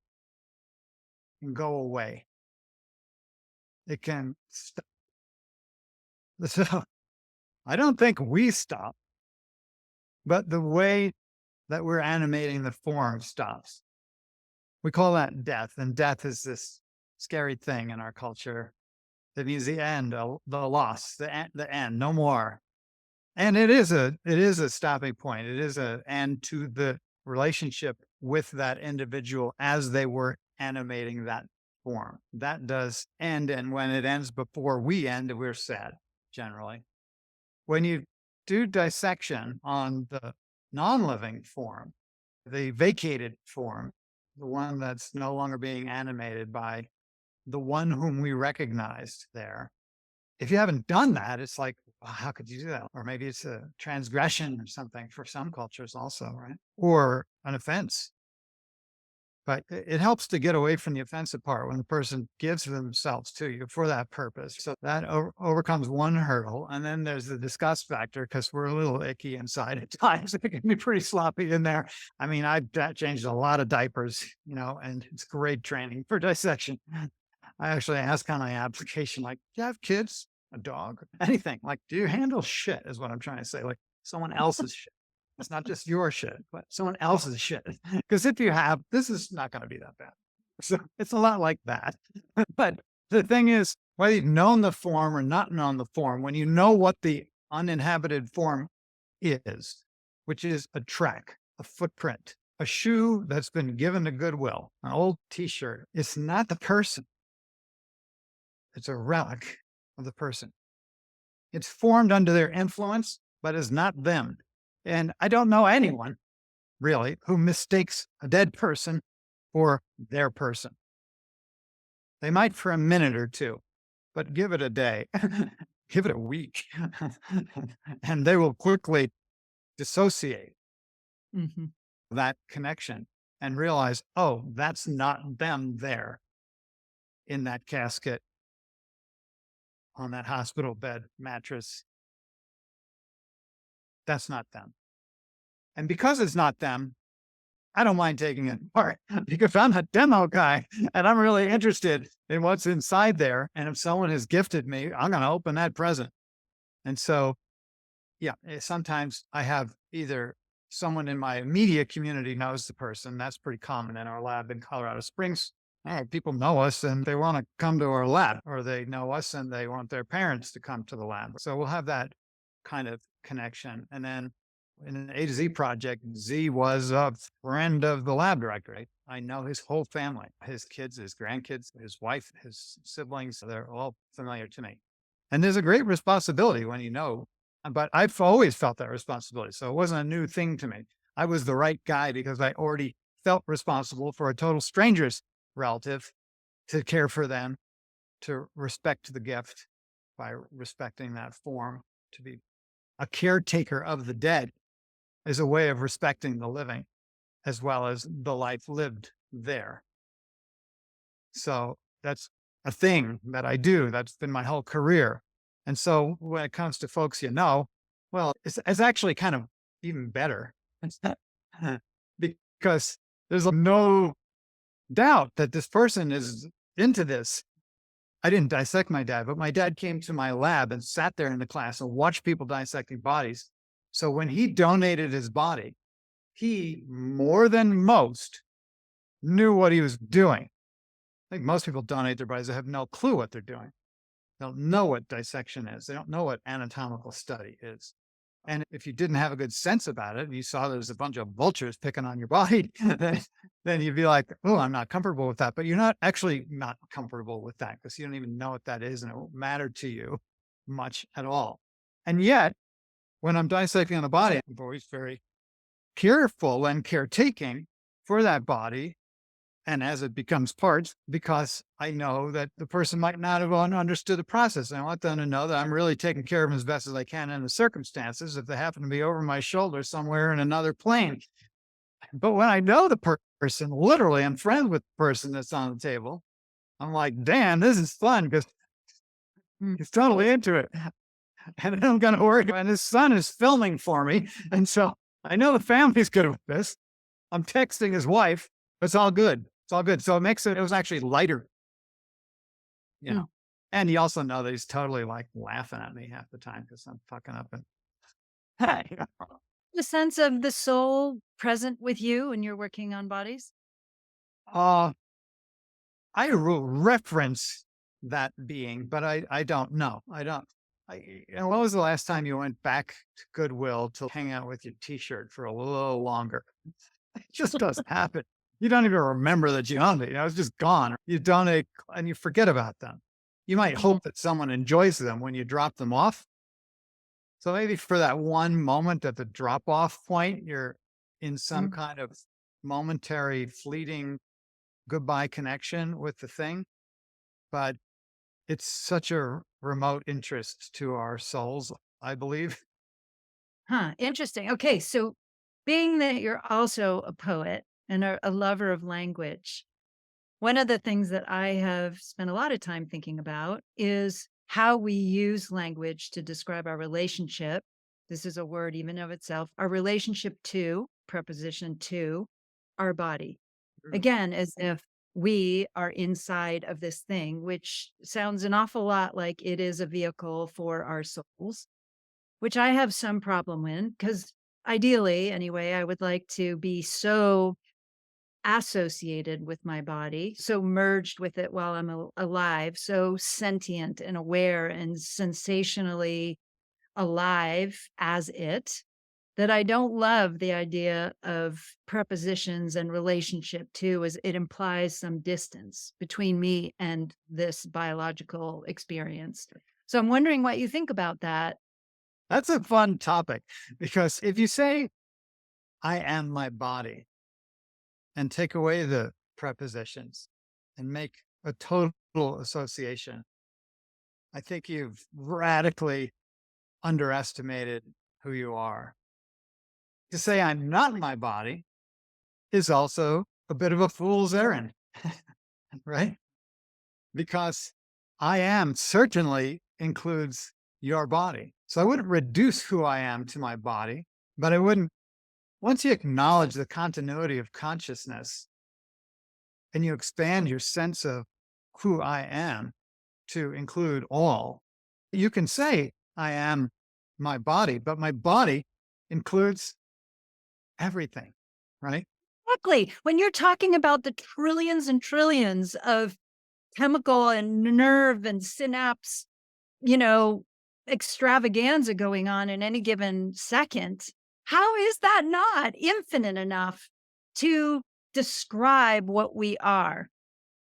can go away. It can stop. So I don't think we stop, but the way that we're animating the form stops. We call that death, and death is this scary thing in our culture. That means the end, the loss, the end, no more. And it is a stopping point. It is a end to the relationship with that individual as they were animating that form. That does end, and when it ends before we end, we're sad generally. When you do dissection on the non-living form, the vacated form, the one that's no longer being animated by the one whom we recognized there. If you haven't done that, it's like, "Well, how could you do that?" Or maybe it's a transgression or something for some cultures also, right? Or an offense. But it helps to get away from the offensive part when the person gives themselves to you for that purpose. So that overcomes one hurdle. And then there's the disgust factor because we're a little icky inside at times. It can be pretty sloppy in there. I mean, I've changed a lot of diapers, and it's great training for dissection. I actually ask on my application, like, do you have kids, a dog, anything? Like, do you handle shit? Is what I'm trying to say. Like someone else's shit. It's not just your shit, but someone else's shit. Because if you have, this is not going to be that bad. So it's a lot like that. But the thing is, whether you've known the form or not known the form, when you know what the uninhabited form is, which is a track, a footprint, a shoe that's been given to Goodwill, an old t-shirt, it's not the person. It's a relic of the person. It's formed under their influence, but is not them. And I don't know anyone really who mistakes a dead person for their person. They might for a minute or two, but give it a day, give it a week, and they will quickly dissociate Mhm. that connection and realize, oh, that's not them there in that casket on that hospital bed mattress. That's not them. And because it's not them, I don't mind taking it apart because I'm a demo guy and I'm really interested in what's inside there. And if someone has gifted me, I'm going to open that present. And so, yeah, sometimes I have either someone in my immediate community knows the person. That's pretty common in our lab in Colorado Springs. People know us and they want to come to our lab, or they know us and they want their parents to come to the lab. So we'll have that kind of connection. And then in an A to Z project, Z was a friend of the lab director. I know his whole family, his kids, his grandkids, his wife, his siblings. They're all familiar to me. And there's a great responsibility when you know, but I've always felt that responsibility. So it wasn't a new thing to me. I was the right guy because I already felt responsible for a total stranger's relative to care for them, to respect the gift by respecting that form, to be a caretaker of the dead is a way of respecting the living as well as the life lived there. So that's a thing that I do. That's been my whole career. And so when it comes to folks well, it's actually kind of even better because there's no doubt that this person is into this. I didn't dissect my dad, but my dad came to my lab and sat there in the class and watched people dissecting bodies. So when he donated his body, he, more than most, knew what he was doing. I think most people donate their bodies that have no clue what they're doing. They don't know what dissection is. They don't know what anatomical study is. And if you didn't have a good sense about it, and you saw there's a bunch of vultures picking on your body, then you'd be like, oh, I'm not comfortable with that. But you're not actually not comfortable with that because you don't even know what that is and it won't matter to you much at all. And yet, when I'm dissecting on a body, I'm always very careful and caretaking for that body. And as it becomes parts, because I know that the person might not have understood the process. And I want them to know that I'm really taking care of them as best as I can in the circumstances if they happen to be over my shoulder somewhere in another plane. But when I know the person, literally, I'm friends with the person that's on the table, I'm like, damn, this is fun because he's totally into it. And I'm going to work. And his son is filming for me. And so I know the family's good with this. I'm texting his wife. It's all good. It's all good. So it was actually lighter, And you also know that he's totally like laughing at me half the time because I'm fucking up. And The sense of the soul present with you when you're working on bodies? I will reference that being, but I don't know. I don't. And when was the last time you went back to Goodwill to hang out with your T-shirt for a little longer? It just doesn't happen. You don't even remember that you owned it. It's just gone. You donate and you forget about them. You might hope that someone enjoys them when you drop them off. So maybe for that one moment at the drop-off point, you're in some kind of momentary, fleeting goodbye connection with the thing. But it's such a remote interest to our souls, I believe. Interesting. Okay, so being that you're also a poet and a lover of language, one of the things that I have spent a lot of time thinking about is how we use language to describe our relationship. This is a word even of itself, our relationship to, preposition to, our body. Again, as if we are inside of this thing, which sounds an awful lot like it is a vehicle for our souls, which I have some problem in because ideally, anyway, I would like to be so associated with my body, so merged with it while I'm alive, so sentient and aware and sensationally alive as it, that I don't love the idea of prepositions and relationship too, as it implies some distance between me and this biological experience. So I'm wondering what you think about that. That's a fun topic because if you say, I am my body, and take away the prepositions and make a total association, I think you've radically underestimated who you are. To say I'm not my body is also a bit of a fool's errand, right? Because I am certainly includes your body. So I wouldn't reduce who I am to my body, but I wouldn't, once you acknowledge the continuity of consciousness and you expand your sense of who I am to include all, you can say I am my body, but my body includes everything, right? Exactly. When you're talking about the trillions and trillions of chemical and nerve and synapse, you know, extravaganza going on in any given second, How is that not infinite enough to describe what we are?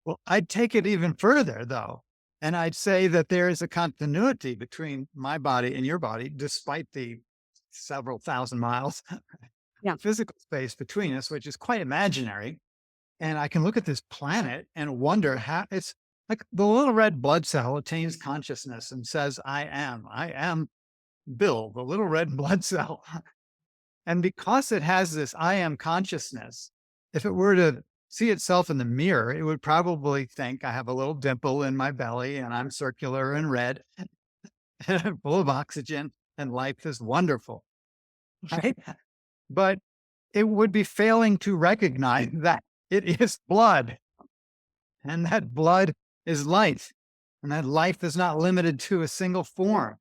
Well, I'd take it even further, though, and I'd say that there is a continuity between my body and your body, despite the several thousand miles Yeah. physical space between us, which is quite imaginary. And I can look at this planet and wonder how it's like the little red blood cell attains consciousness and says, I am Bill, the little red blood cell. And because it has this I am consciousness, if it were to see itself in the mirror, it would probably think I have a little dimple in my belly and I'm circular and red and full of oxygen and life is wonderful. Right? But it would be failing to recognize that it is blood and that blood is life and that life is not limited to a single form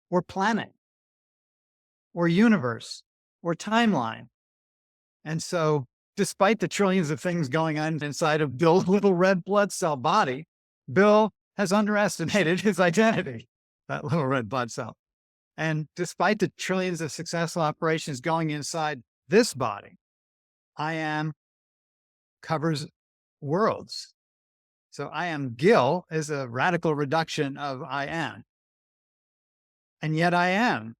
or planet or universe or timeline. And so, despite the trillions of things going on inside of Bill's little red blood cell body, Bill has underestimated his identity, that little red blood cell. And despite the trillions of successful operations going inside this body, I am covers worlds. So I am GIL is a radical reduction of I am. And yet I am.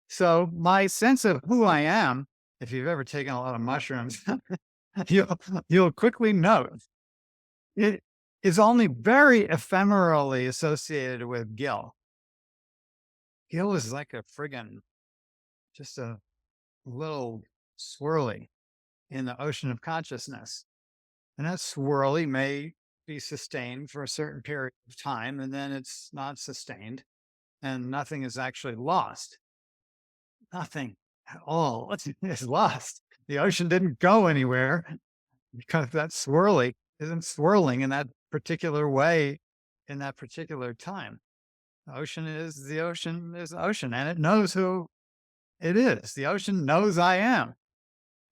So my sense of who I am, if you've ever taken a lot of mushrooms, you'll quickly note it is only very ephemerally associated with GIL. GIL is like a friggin' just a little swirly in the ocean of consciousness. And that swirly may be sustained for a certain period of time, and then it's not sustained, and nothing is actually lost. Nothing at all is lost. The ocean didn't go anywhere because that swirly isn't swirling in that particular way in that particular time. The ocean is the ocean is the ocean, and it knows who it is. The ocean knows I am.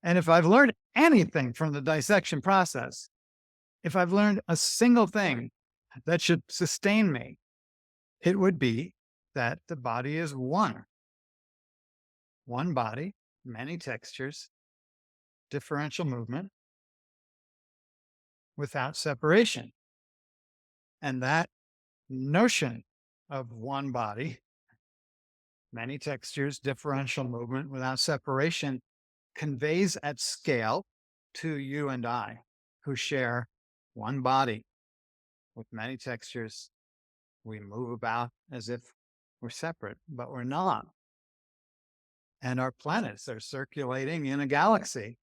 And if I've learned anything from the dissection process, if I've learned a single thing that should sustain me, it would be that the body is one. One body, many textures, differential movement without separation. And that notion of one body, many textures, differential movement without separation conveys at scale to you and I who share one body with many textures. We move about as if we're separate, but we're not. And our planets are circulating in a galaxy.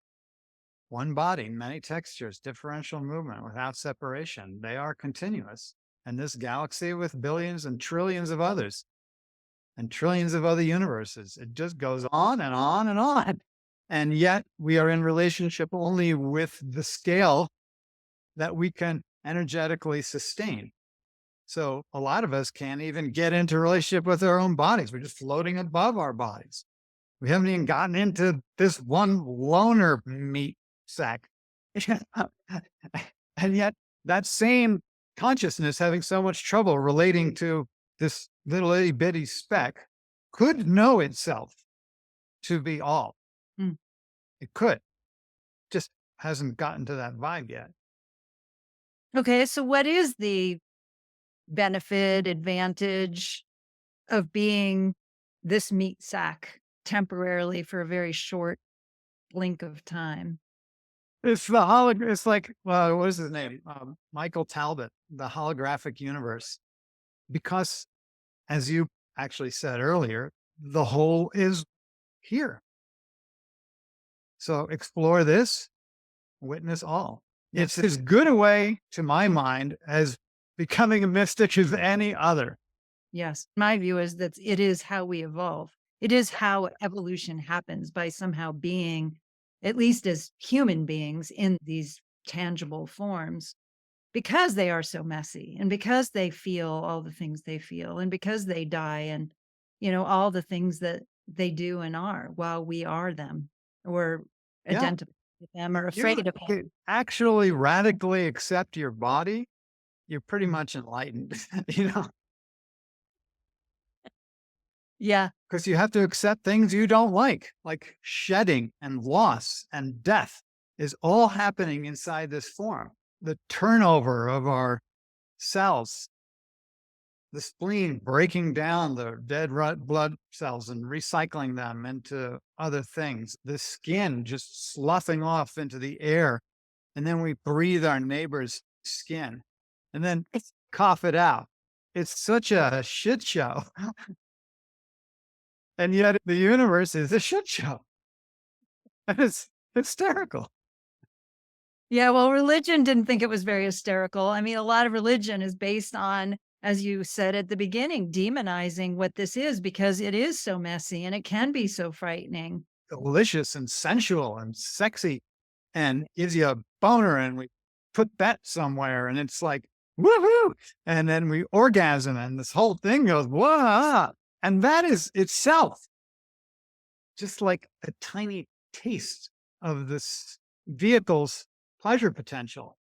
One body, many textures, differential movement without separation. They are continuous. And this galaxy with billions and trillions of others and trillions of other universes, it just goes on and on and on. And yet we are in relationship only with the scale that we can energetically sustain. So a lot of us can't even get into relationship with our own bodies. We're just floating above our bodies. We haven't even gotten into this one loner meat sack. And yet that same consciousness having so much trouble relating to this little itty bitty speck could know itself to be all. Mm. It could. Just hasn't gotten to that vibe yet. Okay, so what is the benefit, advantage of being this meat sack temporarily for a very short blink of time? It's it's like, what is his name? Michael Talbot, the holographic universe. Because as you actually said earlier, the whole is here. So explore this, witness all. It's as good a way, to my mind, as becoming a mystic as any other. Yes. My view is that it is how we evolve. It is how evolution happens by somehow being, at least as human beings, in these tangible forms because they are so messy and because they feel all the things they feel and because they die and, all the things that they do and are while we are them or Yeah. identify with them or You afraid of them. could actually radically accept your body, you're pretty much enlightened, you know? Yeah. because you have to accept things you don't like shedding and loss and death is all happening inside this form. The turnover of our cells, the spleen breaking down the dead blood cells and recycling them into other things, the skin just sloughing off into the air. And then we breathe our neighbor's skin and then cough it out. It's such a shit show. And yet the universe is a shit show. And it's hysterical. Yeah, well, religion didn't think it was very hysterical. I mean, a lot of religion is based on, as you said at the beginning, demonizing what this is because it is so messy and it can be so frightening. Delicious and sensual and sexy and gives you a boner, and we put that somewhere and it's like, woohoo! And then we orgasm and this whole thing goes, whoa! And that is itself just like a tiny taste of this vehicle's pleasure potential.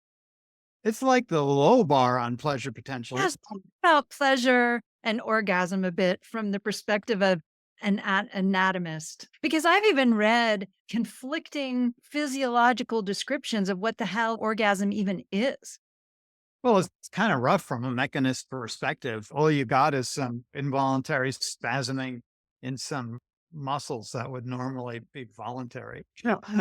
It's like the low bar on pleasure potential. Yes, talk about pleasure and orgasm a bit from the perspective of an anatomist, because I've even read conflicting physiological descriptions of what the hell orgasm even is. Well, it's kind of rough from a mechanist perspective. All you got is some involuntary spasming in some muscles that would normally be voluntary.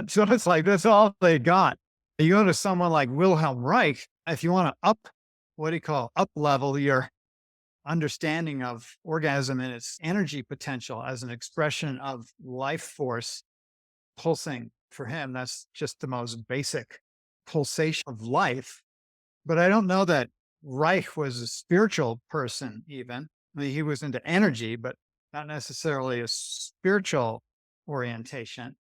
So it's like that's all they got. You go to someone like Wilhelm Reich, if you want to what do you call up level your understanding of orgasm and its energy potential as an expression of life force pulsing for him, that's just the most basic pulsation of life. But I don't know that Reich was a spiritual person, even. I mean, he was into energy, but not necessarily a spiritual orientation.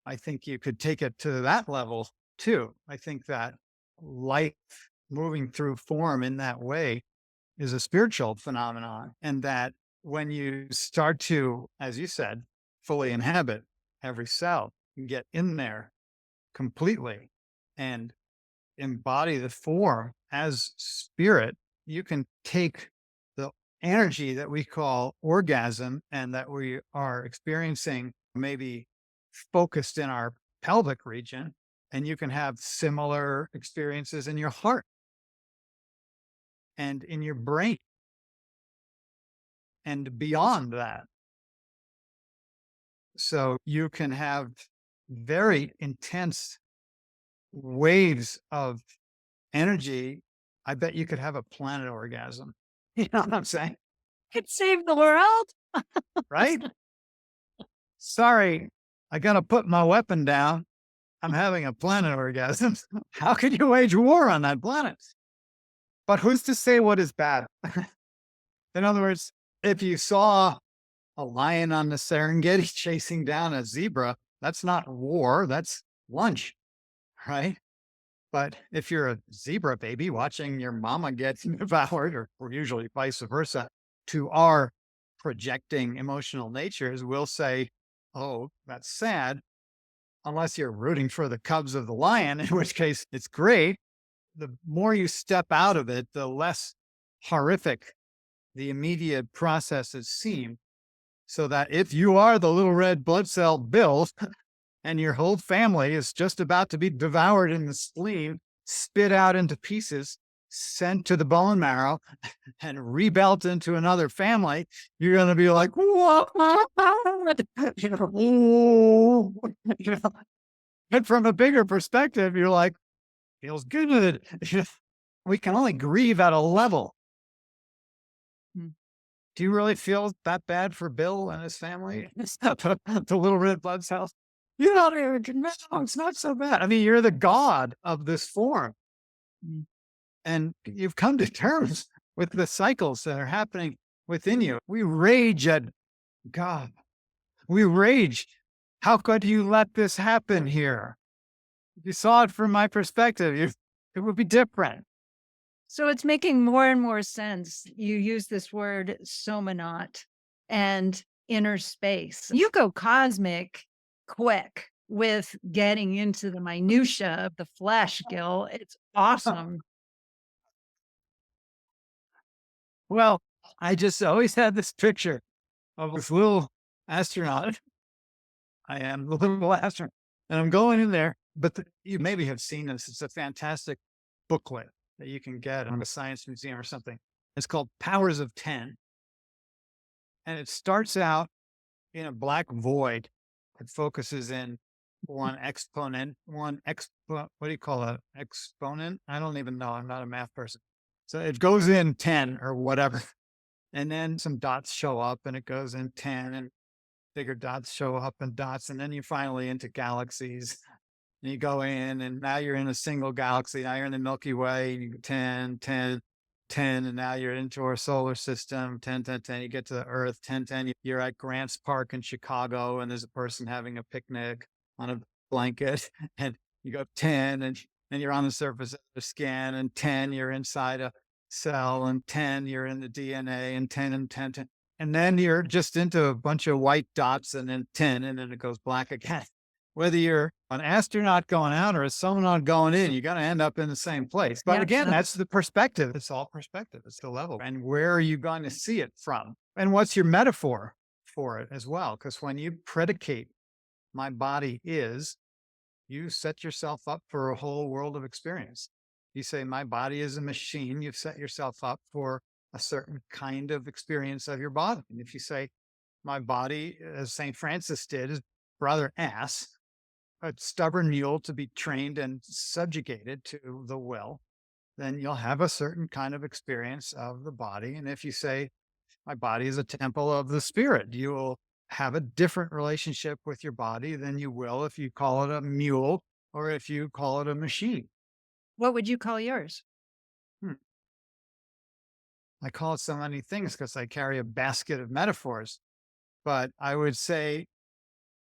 I think you could take it to that level too. I think that life moving through form in that way is a spiritual phenomenon. And that when you start to, as you said, fully inhabit every cell, you get in there completely and embody the form as spirit, you can take the energy that we call orgasm and that we are experiencing, maybe focused in our pelvic region, and you can have similar experiences in your heart and in your brain and beyond that. So you can have very intense waves of energy. I bet you could have a planet orgasm. You know what I'm saying? Could save the world. Right? Sorry, I gotta put my weapon down. I'm having a planet orgasm. How could you wage war on that planet? But who's to say what is bad? In other words, if you saw a lion on the Serengeti chasing down a zebra, that's not war, that's lunch, right? But if you're a zebra baby watching your mama get devoured, or usually vice versa, to our projecting emotional natures, we'll say, oh, that's sad, unless you're rooting for the cubs of the lion, in which case it's great. The more you step out of it, the less horrific the immediate processes seem. So that if you are the little red blood cell Bill and your whole family is just about to be devoured in the spleen, spit out into pieces, sent to the bone marrow, and rebuilt into another family, you're going to be like, what? You know, "Ooh," you know. But from a bigger perspective, you're like, feels good. We can only grieve at a level. Hmm. Do you really feel that bad for Bill and his family? The little red blood cells? You don't even know. It's not so bad. I mean, you're the god of this form. Mm. And you've come to terms with the cycles that are happening within you. We rage at God. We rage. How could you let this happen here? If you saw it from my perspective, it would be different. So it's making more and more sense. You use this word SOMANAUT and inner space. You go cosmic quick with getting into the minutia of the flesh, Gil. It's awesome. Well, I just always had this picture of this little astronaut. I am the little astronaut, and I'm going in there. But you maybe have seen this. It's a fantastic booklet that you can get in a science museum or something. It's called Powers of 10. And it starts out in a black void that focuses in one exponent, what do you call it? Exponent? I don't even know. I'm not a math person. So it goes in 10 or whatever. And then some dots show up and it goes in 10 and bigger dots show up and dots. And then you're finally into galaxies. And you go in and now you're in a single galaxy. Now you're in the Milky Way, and you 10, 10, 10, and now you're into our solar system, 10, 10, 10. You get to the Earth, 10, 10. You're at Grants Park in Chicago, and there's a person having a picnic on a blanket, and you go 10, and you're on the surface of the skin, and 10, you're inside a cell, and 10, you're in the DNA, and 10, and 10, 10. And then you're just into a bunch of white dots, and then 10, and then it goes black again. Whether you're an astronaut going out or a astronaut going in, you're going to end up in the same place. But again, that's the perspective. It's all perspective. It's the level. And where are you going to see it from? And what's your metaphor for it as well? Because when you predicate my body is, you set yourself up for a whole world of experience. You say, my body is a machine. You've set yourself up for a certain kind of experience of your body. And if you say, my body, as St. Francis did, is rather ass, a stubborn mule to be trained and subjugated to the will, then you'll have a certain kind of experience of the body. And if you say, my body is a temple of the spirit, you will have a different relationship with your body than you will if you call it a mule or if you call it a machine. What would you call yours? I call it so many things because I carry a basket of metaphors. But I would say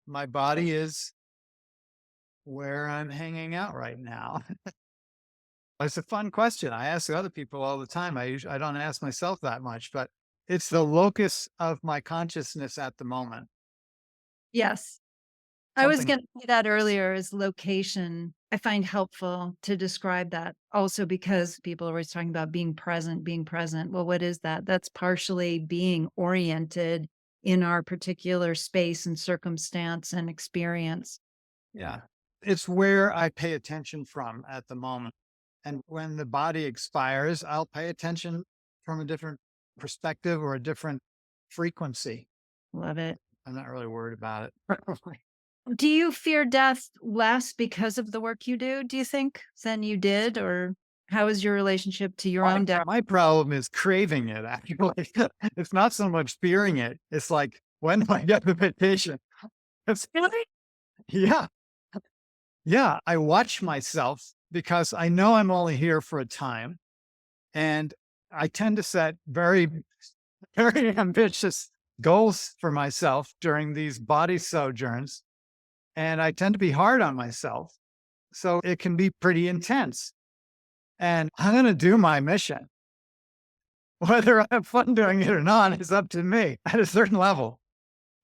my body is where I'm hanging out right now. It's a fun question. I ask other people all the time. I don't ask myself that much, but it's the locus of my consciousness at the moment. Yes. I was Something going to say that earlier as location. I find helpful to describe that also because people are always talking about being present, being present. Well, what is that? That's partially being oriented in our particular space and circumstance and experience. Yeah. It's where I pay attention from at the moment. And when the body expires, I'll pay attention from a different perspective or a different frequency. Love it. I'm not really worried about it. Do you fear death less because of the work you do you think, than you did? Or how is your relationship to your own death? My problem is craving it, actually. It's not so much fearing it. It's like, when do I get the vacation? It's, yeah. Yeah. I watch myself because I know I'm only here for a time. And I tend to set very, very ambitious goals for myself during these body sojourns. And I tend to be hard on myself. So it can be pretty intense. And I'm going to do my mission. Whether I have fun doing it or not is up to me at a certain level.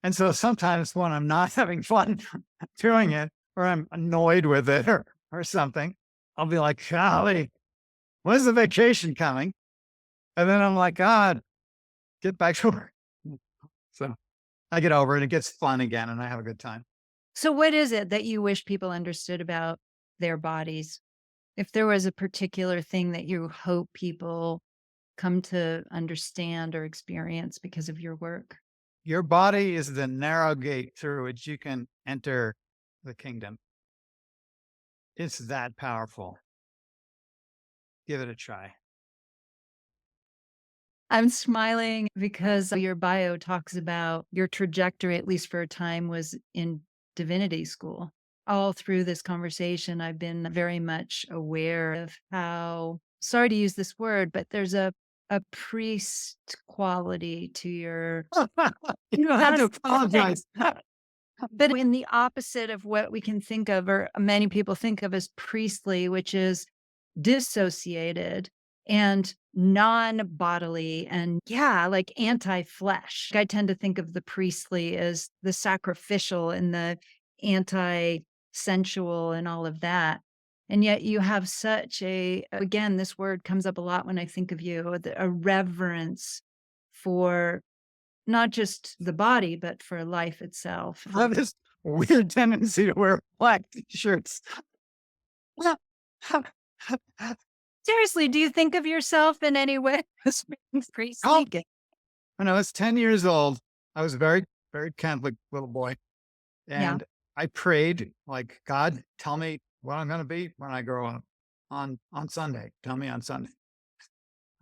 And so sometimes when I'm not having fun doing it, or I'm annoyed with it or something, I'll be like, golly, when's the vacation coming? And then I'm like, God, get back to work. So I get over it. It gets fun again and I have a good time. So what is it that you wish people understood about their bodies? If there was a particular thing that you hope people come to understand or experience because of your work? Your body is the narrow gate through which you can enter the kingdom. It's that powerful. Give it a try. I'm smiling because your bio talks about your trajectory, at least for a time, was in divinity school. All through this conversation, I've been very much aware of how, sorry to use this word, but there's a priest quality to your You don't have to apologize. but in the opposite of what we can think of, or many people think of as priestly, which is dissociated and non-bodily and like anti-flesh. I tend to think of the priestly as the sacrificial and the anti-sensual and all of that. And yet you have such again, this word comes up a lot when I think of you, a reverence for not just the body, but for life itself. I have this weird tendency to wear black t-shirts. Seriously, do you think of yourself in any way as being Oh, priestly? when I was 10 years old, I was a very, very Catholic little boy. Yeah. And I prayed, like, God, tell me what I'm going to be when I grow up on Sunday. Tell me on Sunday.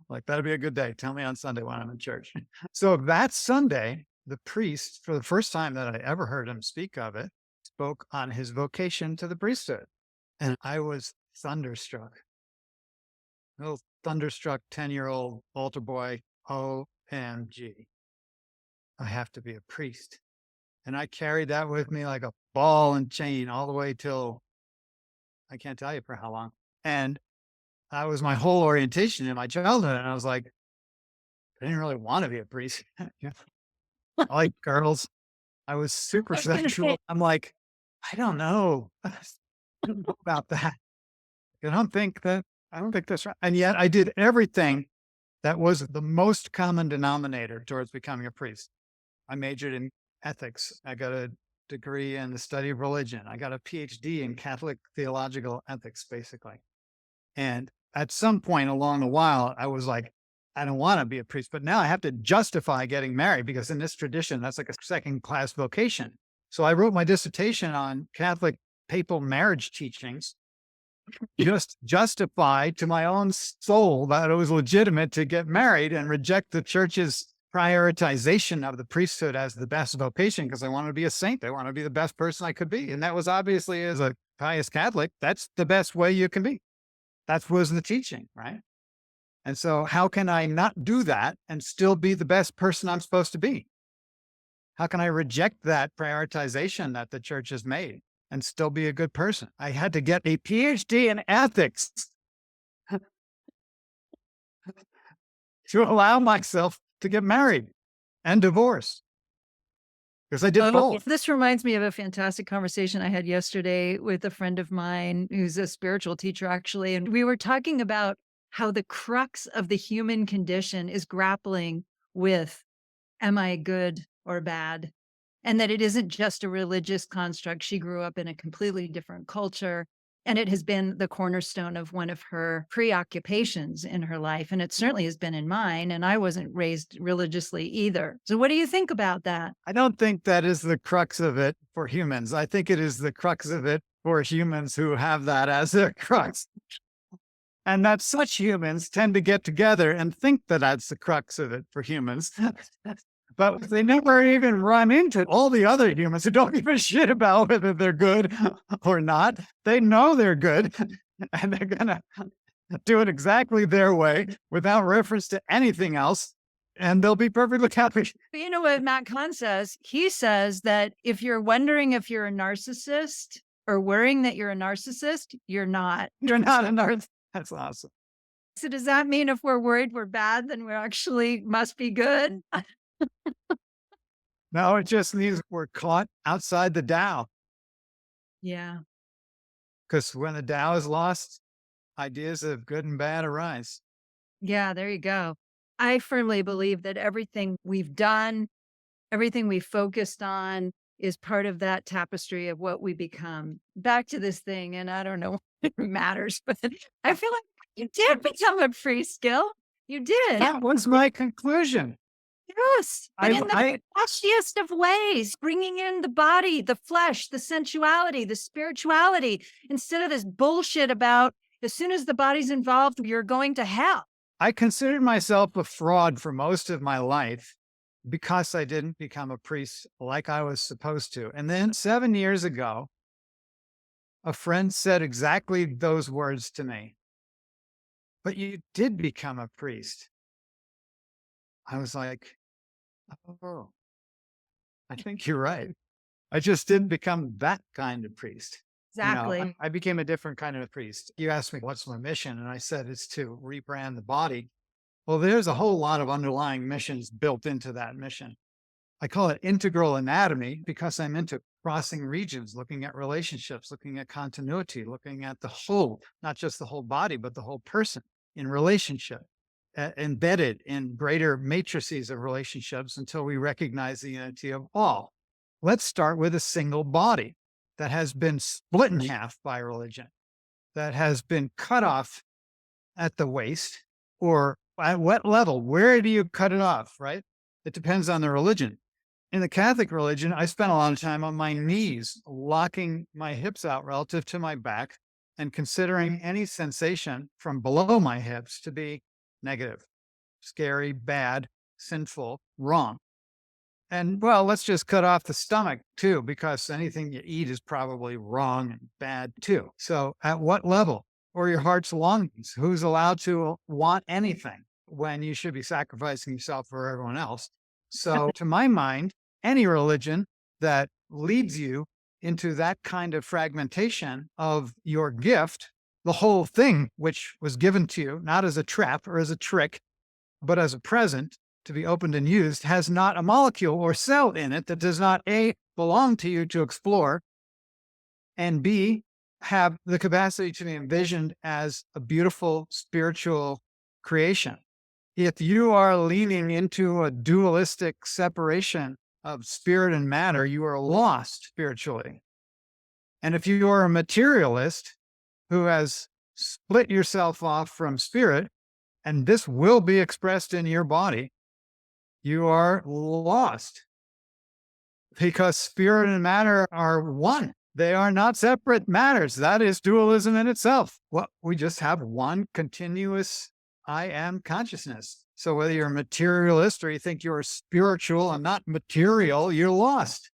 Like, that'd be a good day. Tell me on Sunday when I'm in church. So that Sunday, the priest, for the first time that I ever heard him speak of it, spoke on his vocation to the priesthood. And I was thunderstruck. Little thunderstruck 10-year-old altar boy. OMG. I have to be a priest. And I carried that with me like a ball and chain all the way till I can't tell you for how long. And that was my whole orientation in my childhood. And I was like, I didn't really want to be a priest. Yeah. I like girls. I was super I was gonna say, sexual. I'm like, I don't know. I don't know about that. I don't think that's right. And yet I did everything that was the most common denominator towards becoming a priest. I majored in ethics. I got a degree in the study of religion. I got a PhD in Catholic theological ethics, basically. And at some point along the while, I was like, I don't want to be a priest, but now I have to justify getting married because in this tradition, that's like a second class vocation. So I wrote my dissertation on Catholic papal marriage teachings, just justify to my own soul that it was legitimate to get married and reject the church's prioritization of the priesthood as the best vocation because I wanted to be a saint. I wanted to be the best person I could be. And that was obviously, as a pious Catholic, that's the best way you can be. That was the teaching, right? And so how can I not do that and still be the best person I'm supposed to be? How can I reject that prioritization that the church has made and still be a good person? I had to get a PhD in ethics to allow myself to get married and divorce because I did both. This reminds me of a fantastic conversation I had yesterday with a friend of mine who's a spiritual teacher, actually. And we were talking about how the crux of the human condition is grappling with, am I good or bad? And that it isn't just a religious construct. She grew up in a completely different culture. And it has been the cornerstone of one of her preoccupations in her life. And it certainly has been in mine. And I wasn't raised religiously either. So, what do you think about that? I don't think that is the crux of it for humans. I think it is the crux of it for humans who have that as their crux. And that such humans tend to get together and think that that's the crux of it for humans. But they never even run into all the other humans who don't give a shit about whether they're good or not. They know they're good and they're going to do it exactly their way without reference to anything else. And they'll be perfectly happy. But you know what Matt Kahn says? He says that if you're wondering if you're a narcissist or worrying that you're a narcissist, you're not. You're not a narcissist. That's awesome. So does that mean if we're worried we're bad, then we actually must be good? No, it just means we're caught outside the Tao. Yeah. Because when the Tao is lost, ideas of good and bad arise. Yeah, there you go. I firmly believe that everything we've done, everything we focused on is part of that tapestry of what we become. Back to this thing, and I don't know if it matters, but I feel like you did become a priest, Gil. You did. That was my conclusion. Yes, but in the I flashiest of ways, bringing in the body, the flesh, the sensuality, the spirituality, instead of this bullshit about as soon as the body's involved, you're going to hell. I considered myself a fraud for most of my life because I didn't become a priest like I was supposed to. And then 7 years ago, a friend said exactly those words to me. But you did become a priest. I was like, oh, I think you're right. I just didn't become that kind of priest. Exactly. You know, I became a different kind of a priest. You asked me, what's my mission? And I said, it's to rebrand the body. Well, there's a whole lot of underlying missions built into that mission. I call it integral anatomy because I'm into crossing regions, looking at relationships, looking at continuity, looking at the whole, not just the whole body, but the whole person in relationship. embedded in greater matrices of relationships until we recognize the unity of all. Let's start with a single body that has been split in half by religion, that has been cut off at the waist, or at what level? Where do you cut it off, right? It depends on the religion. In the Catholic religion, I spent a lot of time on my knees, locking my hips out relative to my back and considering any sensation from below my hips to be negative, scary, bad, sinful, wrong. And well, let's just cut off the stomach too, because anything you eat is probably wrong and bad too. So at what level? Or your heart's longings? Who's allowed to want anything when you should be sacrificing yourself for everyone else? So to my mind, any religion that leads you into that kind of fragmentation of your gift, the whole thing, which was given to you, not as a trap or as a trick, but as a present to be opened and used, has not a molecule or cell in it that does not A, belong to you to explore, and B, have the capacity to be envisioned as a beautiful spiritual creation. If you are leaning into a dualistic separation of spirit and matter, you are lost spiritually. And if you are a materialist who has split yourself off from spirit, and this will be expressed in your body, you are lost, because spirit and matter are one. They are not separate matters. That is dualism in itself. Well, we just have one continuous I am consciousness. So whether you're a materialist or you think you're spiritual and not material, you're lost.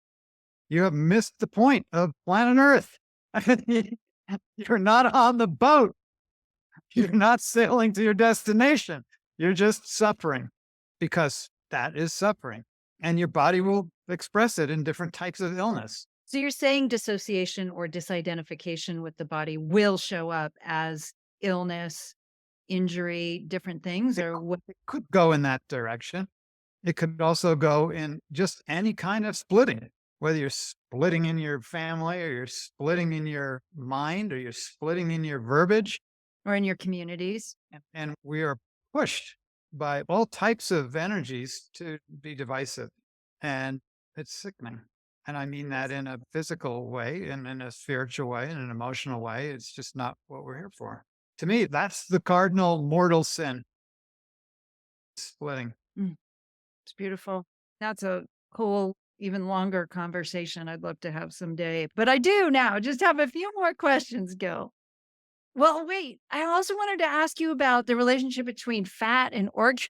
You have missed the point of planet Earth. You're not on the boat. You're not sailing to your destination. You're just suffering, because that is suffering. And your body will express it in different types of illness. So you're saying dissociation or disidentification with the body will show up as illness, injury, different things, or what? It could go in that direction. It could also go in just any kind of splitting, whether you're splitting in your family or you're splitting in your mind or you're splitting in your verbiage. Or in your communities. And we are pushed by all types of energies to be divisive. And it's sickening. And I mean that in a physical way and in a spiritual way and an emotional way. It's just not what we're here for. To me, that's the cardinal mortal sin. Splitting. It's beautiful. That's a whole, even longer conversation I'd love to have someday. But I do now just have a few more questions, Gil. Well, wait, I also wanted to ask you about the relationship between fat and orgasm.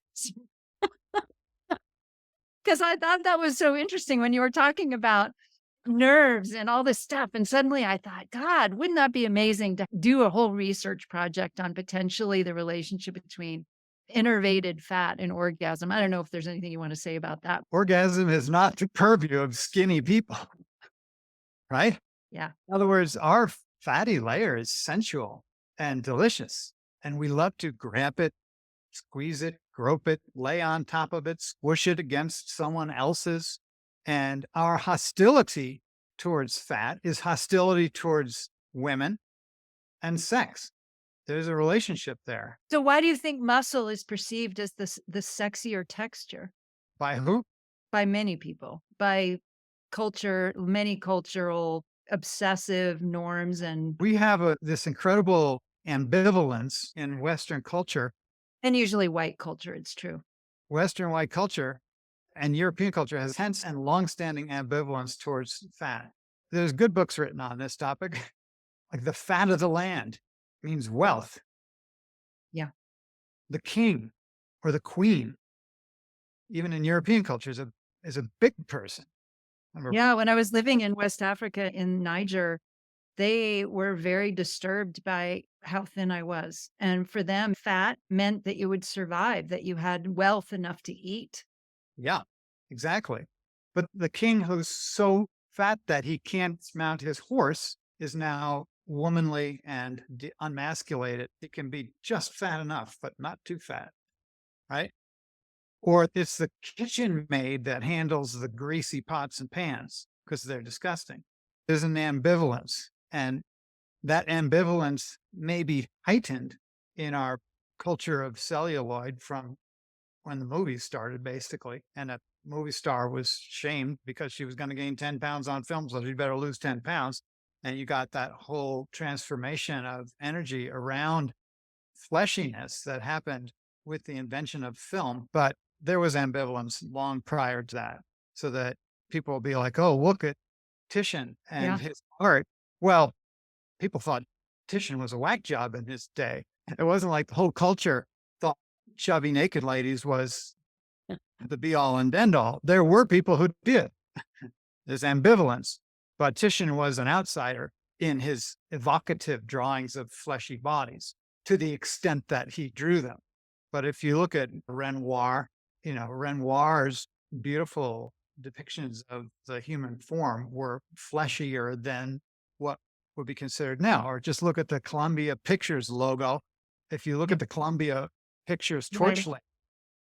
Because I thought that was so interesting when you were talking about nerves and all this stuff. And suddenly I thought, God, wouldn't that be amazing to do a whole research project on potentially the relationship between innervated fat and orgasm? I don't know if there's anything you want to say about that. Orgasm is not the purview of skinny people, right? Yeah. In other words, our fatty layer is sensual and delicious, and we love to grab it, squeeze it, grope it, lay on top of it, squish it against someone else's. And our hostility towards fat is hostility towards women and sex. There's a relationship there. So why do you think muscle is perceived as the sexier texture? By who? By many people, by culture, many cultural obsessive norms. And We have this incredible ambivalence in Western culture, usually white culture, it's true. Western white culture, and European culture has hence and longstanding ambivalence towards fat. There's good books written on this topic, like The Fat of the Land means wealth. Yeah. The king or the queen, even in European culture, is a big person. Yeah, when I was living in West Africa in Niger, they were very disturbed by how thin I was. And for them, fat meant that you would survive, that you had wealth enough to eat. Yeah, exactly. But the king who's so fat that he can't mount his horse is now womanly and unmasculated. He can be just fat enough, but not too fat, right? Or it's the kitchen maid that handles the greasy pots and pans because they're disgusting. There's an ambivalence, and that ambivalence may be heightened in our culture of celluloid from when the movies started, basically. And a movie star was shamed because she was going to gain 10 pounds on film, so you better lose 10 pounds. And you got that whole transformation of energy around fleshiness that happened with the invention of film. But there was ambivalence long prior to that, so that people will be like, oh, look at Titian and Yeah. his art. Well, people thought Titian was a whack job in his day. It wasn't like the whole culture thought chubby naked ladies was the be all and end all. There were people who did. There's ambivalence, but Titian was an outsider in his evocative drawings of fleshy bodies to the extent that he drew them. But if you look at Renoir, Renoir's beautiful depictions of the human form were fleshier than what would be considered now. Or just look at the Columbia Pictures logo. If you look at the Columbia Pictures Right. torch light,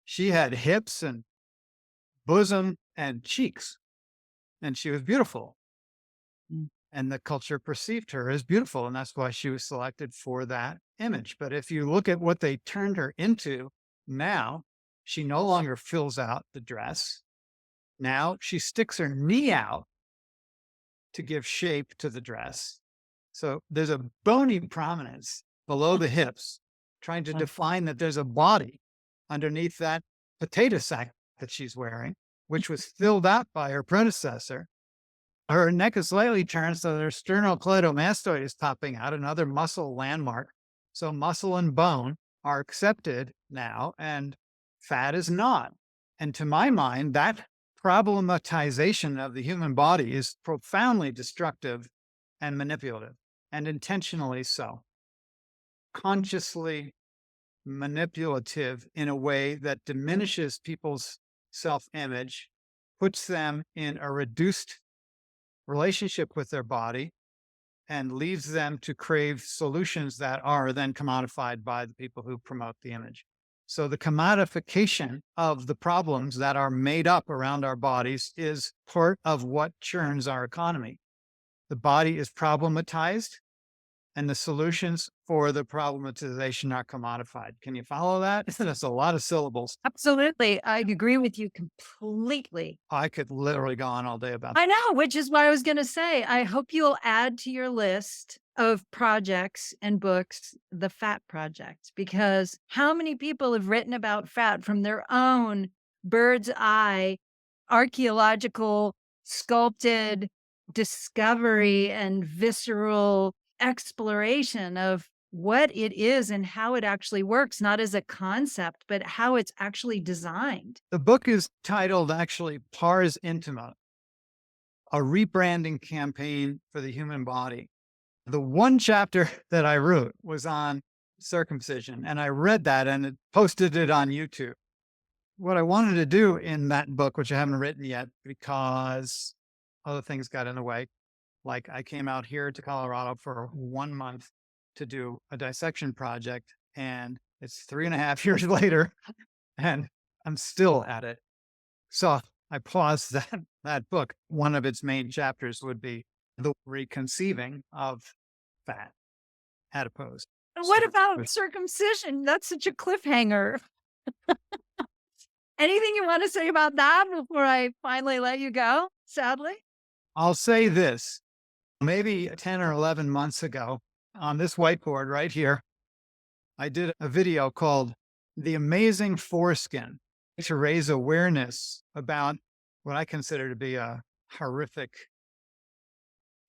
she had hips and bosom and cheeks, and she was beautiful. Mm. And the culture perceived her as beautiful, and that's why she was selected for that image. But if you look at what they turned her into now, she no longer fills out the dress. Now she sticks her knee out to give shape to the dress. So there's a bony prominence below the hips, trying to define that there's a body underneath that potato sack that she's wearing, which was filled out by her predecessor. Her neck is slightly turned so their sternocleidomastoid is popping out, another muscle landmark. So muscle and bone are accepted now, and fat is not. And to my mind, that problematization of the human body is profoundly destructive and manipulative, and intentionally so. Consciously manipulative in a way that diminishes people's self-image, puts them in a reduced relationship with their body, and leaves them to crave solutions that are then commodified by the people who promote the image. So the commodification of the problems that are made up around our bodies is part of what churns our economy. The body is problematized, and the solutions for the problematization are commodified. Can you follow that? That's a lot of syllables. Absolutely. I agree with you completely. I could literally go on all day about that. I know, which is why I was going to say, I hope you'll add to your list of projects and books, the Fat Project, because how many people have written about fat from their own bird's eye, archaeological, sculpted discovery and visceral exploration of what it is and how it actually works, not as a concept, but how it's actually designed. The book is titled actually Pars Intima, a rebranding campaign for the human body. The one chapter that I wrote was on circumcision, and I read that and it posted it on YouTube. What I wanted to do in that book, which I haven't written yet because other things got in the way, like I came out here to Colorado for 1 month to do a dissection project, and it's 3.5 years later, and I'm still at it. So I paused that book. One of its main chapters would be the reconceiving of fat, adipose. And what about With- circumcision? That's such a cliffhanger. Anything you want to say about that before I finally let you go, sadly? I'll say this, maybe 10 or 11 months ago on this whiteboard right here, I did a video called The Amazing Foreskin to raise awareness about what I consider to be a horrific,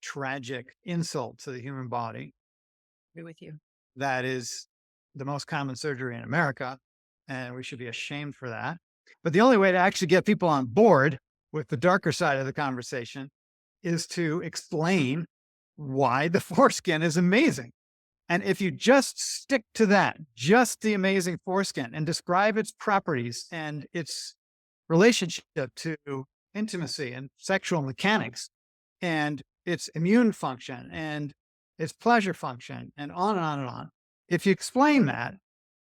tragic insult to the human body. Agree with you. That is the most common surgery in America, and we should be ashamed for that. But the only way to actually get people on board with the darker side of the conversation is to explain why the foreskin is amazing. And if you just stick to that, just the amazing foreskin, and describe its properties and its relationship to intimacy and sexual mechanics and its immune function and its pleasure function and on and on and on. If you explain that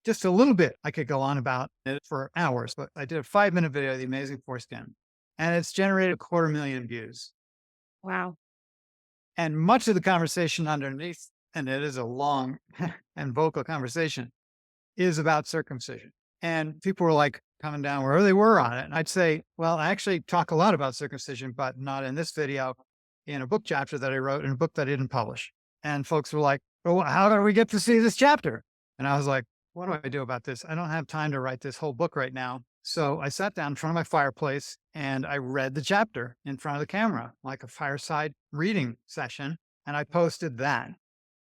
just a little bit, I could go on about it for hours, but I did a 5-minute video of the amazing foreskin, and it's generated 250,000 views. Wow. And much of the conversation underneath, and it is a long and vocal conversation, is about circumcision. And people were like coming down where they were on it. And I'd say, well, I actually talk a lot about circumcision, but not in this video, in a book chapter that I wrote in a book that I didn't publish. And folks were like, well, how do we get to see this chapter? And I was like, what do I do about this? I don't have time to write this whole book right now. So I sat down in front of my fireplace and I read the chapter in front of the camera, like a fireside reading session. And I posted that.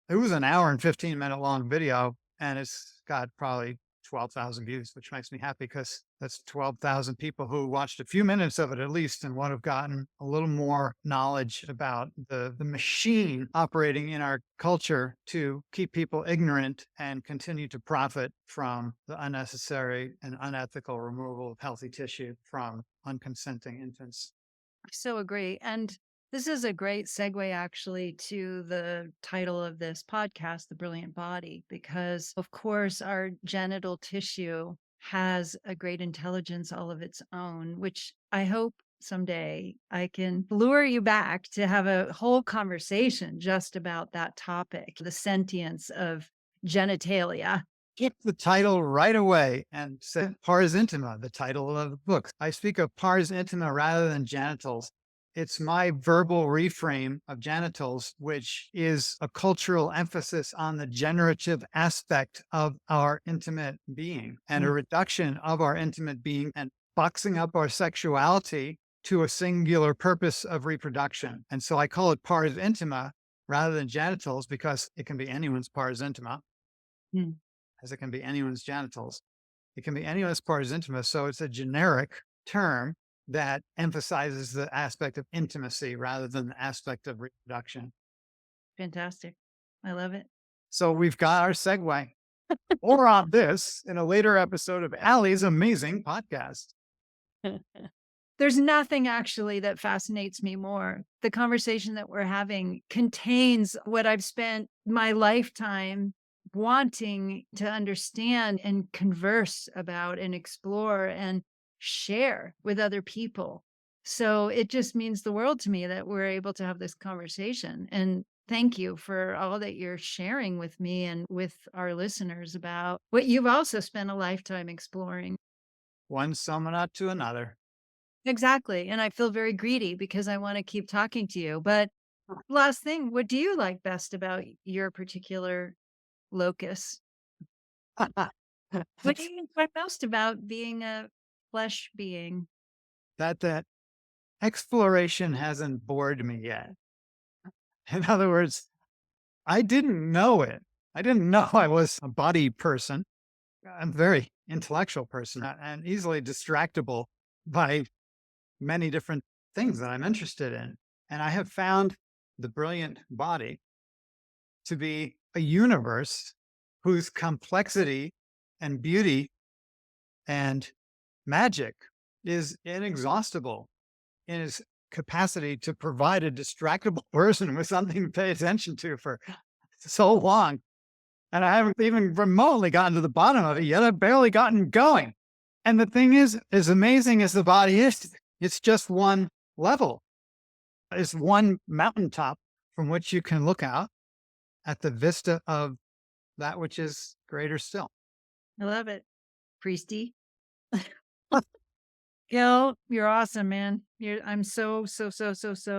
It was an hour and 15-minute long video, and it's got probably 12,000 views, which makes me happy because that's 12,000 people who watched a few minutes of it at least and would have gotten a little more knowledge about the machine operating in our culture to keep people ignorant and continue to profit from the unnecessary and unethical removal of healthy tissue from unconsenting infants. I so agree. And this is a great segue actually to the title of this podcast, The Brilliant Body, because of course our genital tissue has a great intelligence all of its own, which I hope someday I can lure you back to have a whole conversation just about that topic, the sentience of genitalia. Get the title right away and say pars intima, the title of the book. I speak of pars intima rather than genitals. It's my verbal reframe of genitals, which is a cultural emphasis on the generative aspect of our intimate being and a reduction of our intimate being and boxing up our sexuality to a singular purpose of reproduction. And so I call it pars intima rather than genitals because it can be anyone's pars intima. As it can be anyone's genitals. It can be anyone's pars intima. So it's a generic term that emphasizes the aspect of intimacy rather than the aspect of reproduction. Fantastic. I love it. So we've got our segue. More on this in a later episode of Allie's amazing podcast. There's nothing actually that fascinates me more. The conversation that we're having contains what I've spent my lifetime wanting to understand and converse about and explore and share with other people. So it just means the world to me that we're able to have this conversation. And thank you for all that you're sharing with me and with our listeners about what you've also spent a lifetime exploring. One SOMANAUT to another. Exactly. And I feel very greedy because I want to keep talking to you. But last thing, what do you like best about your particular locus? What do you enjoy most about being a flesh being? That exploration hasn't bored me yet. In other words, I didn't know it. I didn't know I was a body person. I'm a very intellectual person and easily distractible by many different things that I'm interested in. And I have found the brilliant body to be a universe whose complexity and beauty and magic is inexhaustible in its capacity to provide a distractible person with something to pay attention to for so long. And I haven't even remotely gotten to the bottom of it yet. I've barely gotten going. And the thing is, as amazing as the body is, it's just one level. It's one mountaintop from which you can look out at the vista of that which is greater still. I love it. Priesty. Gil, you're awesome, man. I'm so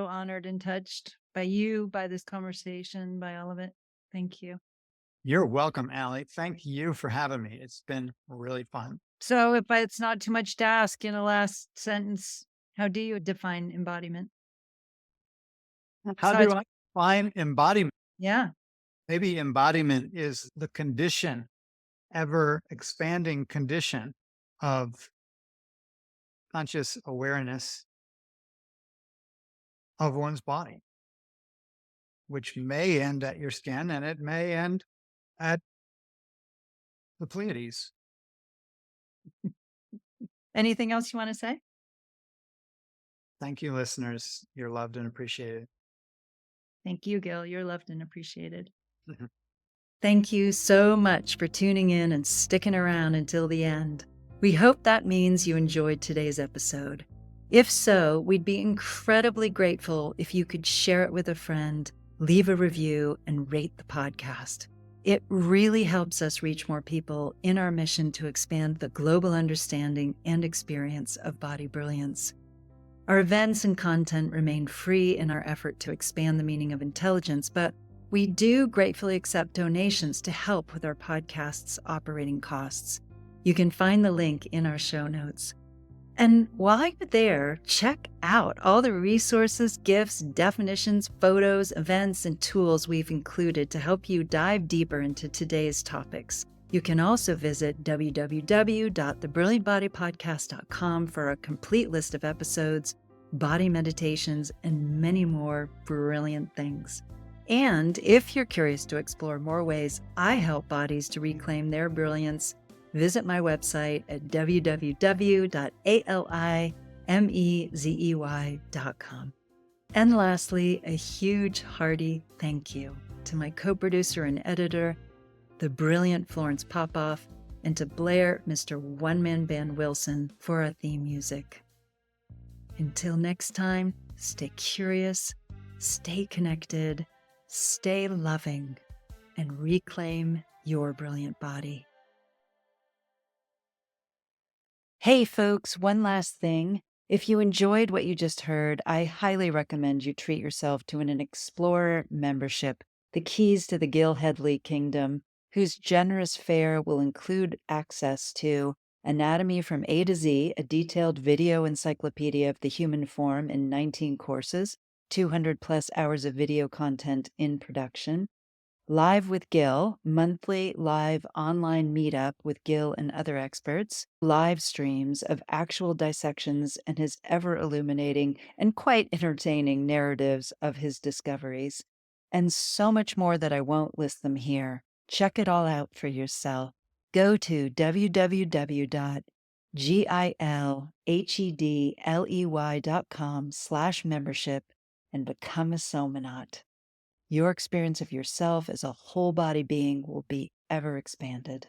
honored and touched by you, by this conversation, by all of it. Thank you. You're welcome, Allie. Thank you for having me. It's been really fun. So if it's not too much to ask in a last sentence, how do you define embodiment? How do I define embodiment? Yeah. Maybe embodiment is the condition, ever expanding condition of conscious awareness of one's body, which may end at your skin and it may end at the Pleiades. Anything else you want to say? Thank you, listeners. You're loved and appreciated. Thank you, Gil. You're loved and appreciated. Thank you so much for tuning in and sticking around until the end. We hope that means you enjoyed today's episode. If so, we'd be incredibly grateful if you could share it with a friend, leave a review, and rate the podcast. It really helps us reach more people in our mission to expand the global understanding and experience of body brilliance. Our events and content remain free in our effort to expand the meaning of intelligence, but we do gratefully accept donations to help with our podcast's operating costs. You can find the link in our show notes. And while you're there, check out all the resources, gifts, definitions, photos, events, and tools we've included to help you dive deeper into today's topics. You can also visit www.thebrilliantbodypodcast.com for a complete list of episodes, body meditations, and many more brilliant things. And if you're curious to explore more ways I help bodies to reclaim their brilliance, visit my website at www.alimezey.com. And lastly, a huge hearty thank you to my co-producer and editor, the brilliant Florence Popoff, and to Blair, Mr. One-Man Band Wilson, for our theme music. Until next time, stay curious, stay connected, stay loving, and reclaim your brilliant body. Hey folks, one last thing. If you enjoyed what you just heard, I highly recommend you treat yourself to an Explorer membership, the keys to the GIL HEDLEY kingdom, whose generous fare will include access to Anatomy from A to Z, a detailed video encyclopedia of the human form in 19 courses, 200 plus hours of video content in production, Live with GIL, monthly live online meetup with GIL and other experts, live streams of actual dissections and his ever illuminating and quite entertaining narratives of his discoveries, and so much more that I won't list them here. Check it all out for yourself. Go to www.gilhedley.com/membership and become a SOMANAUT. Your experience of yourself as a whole body being will be ever expanded.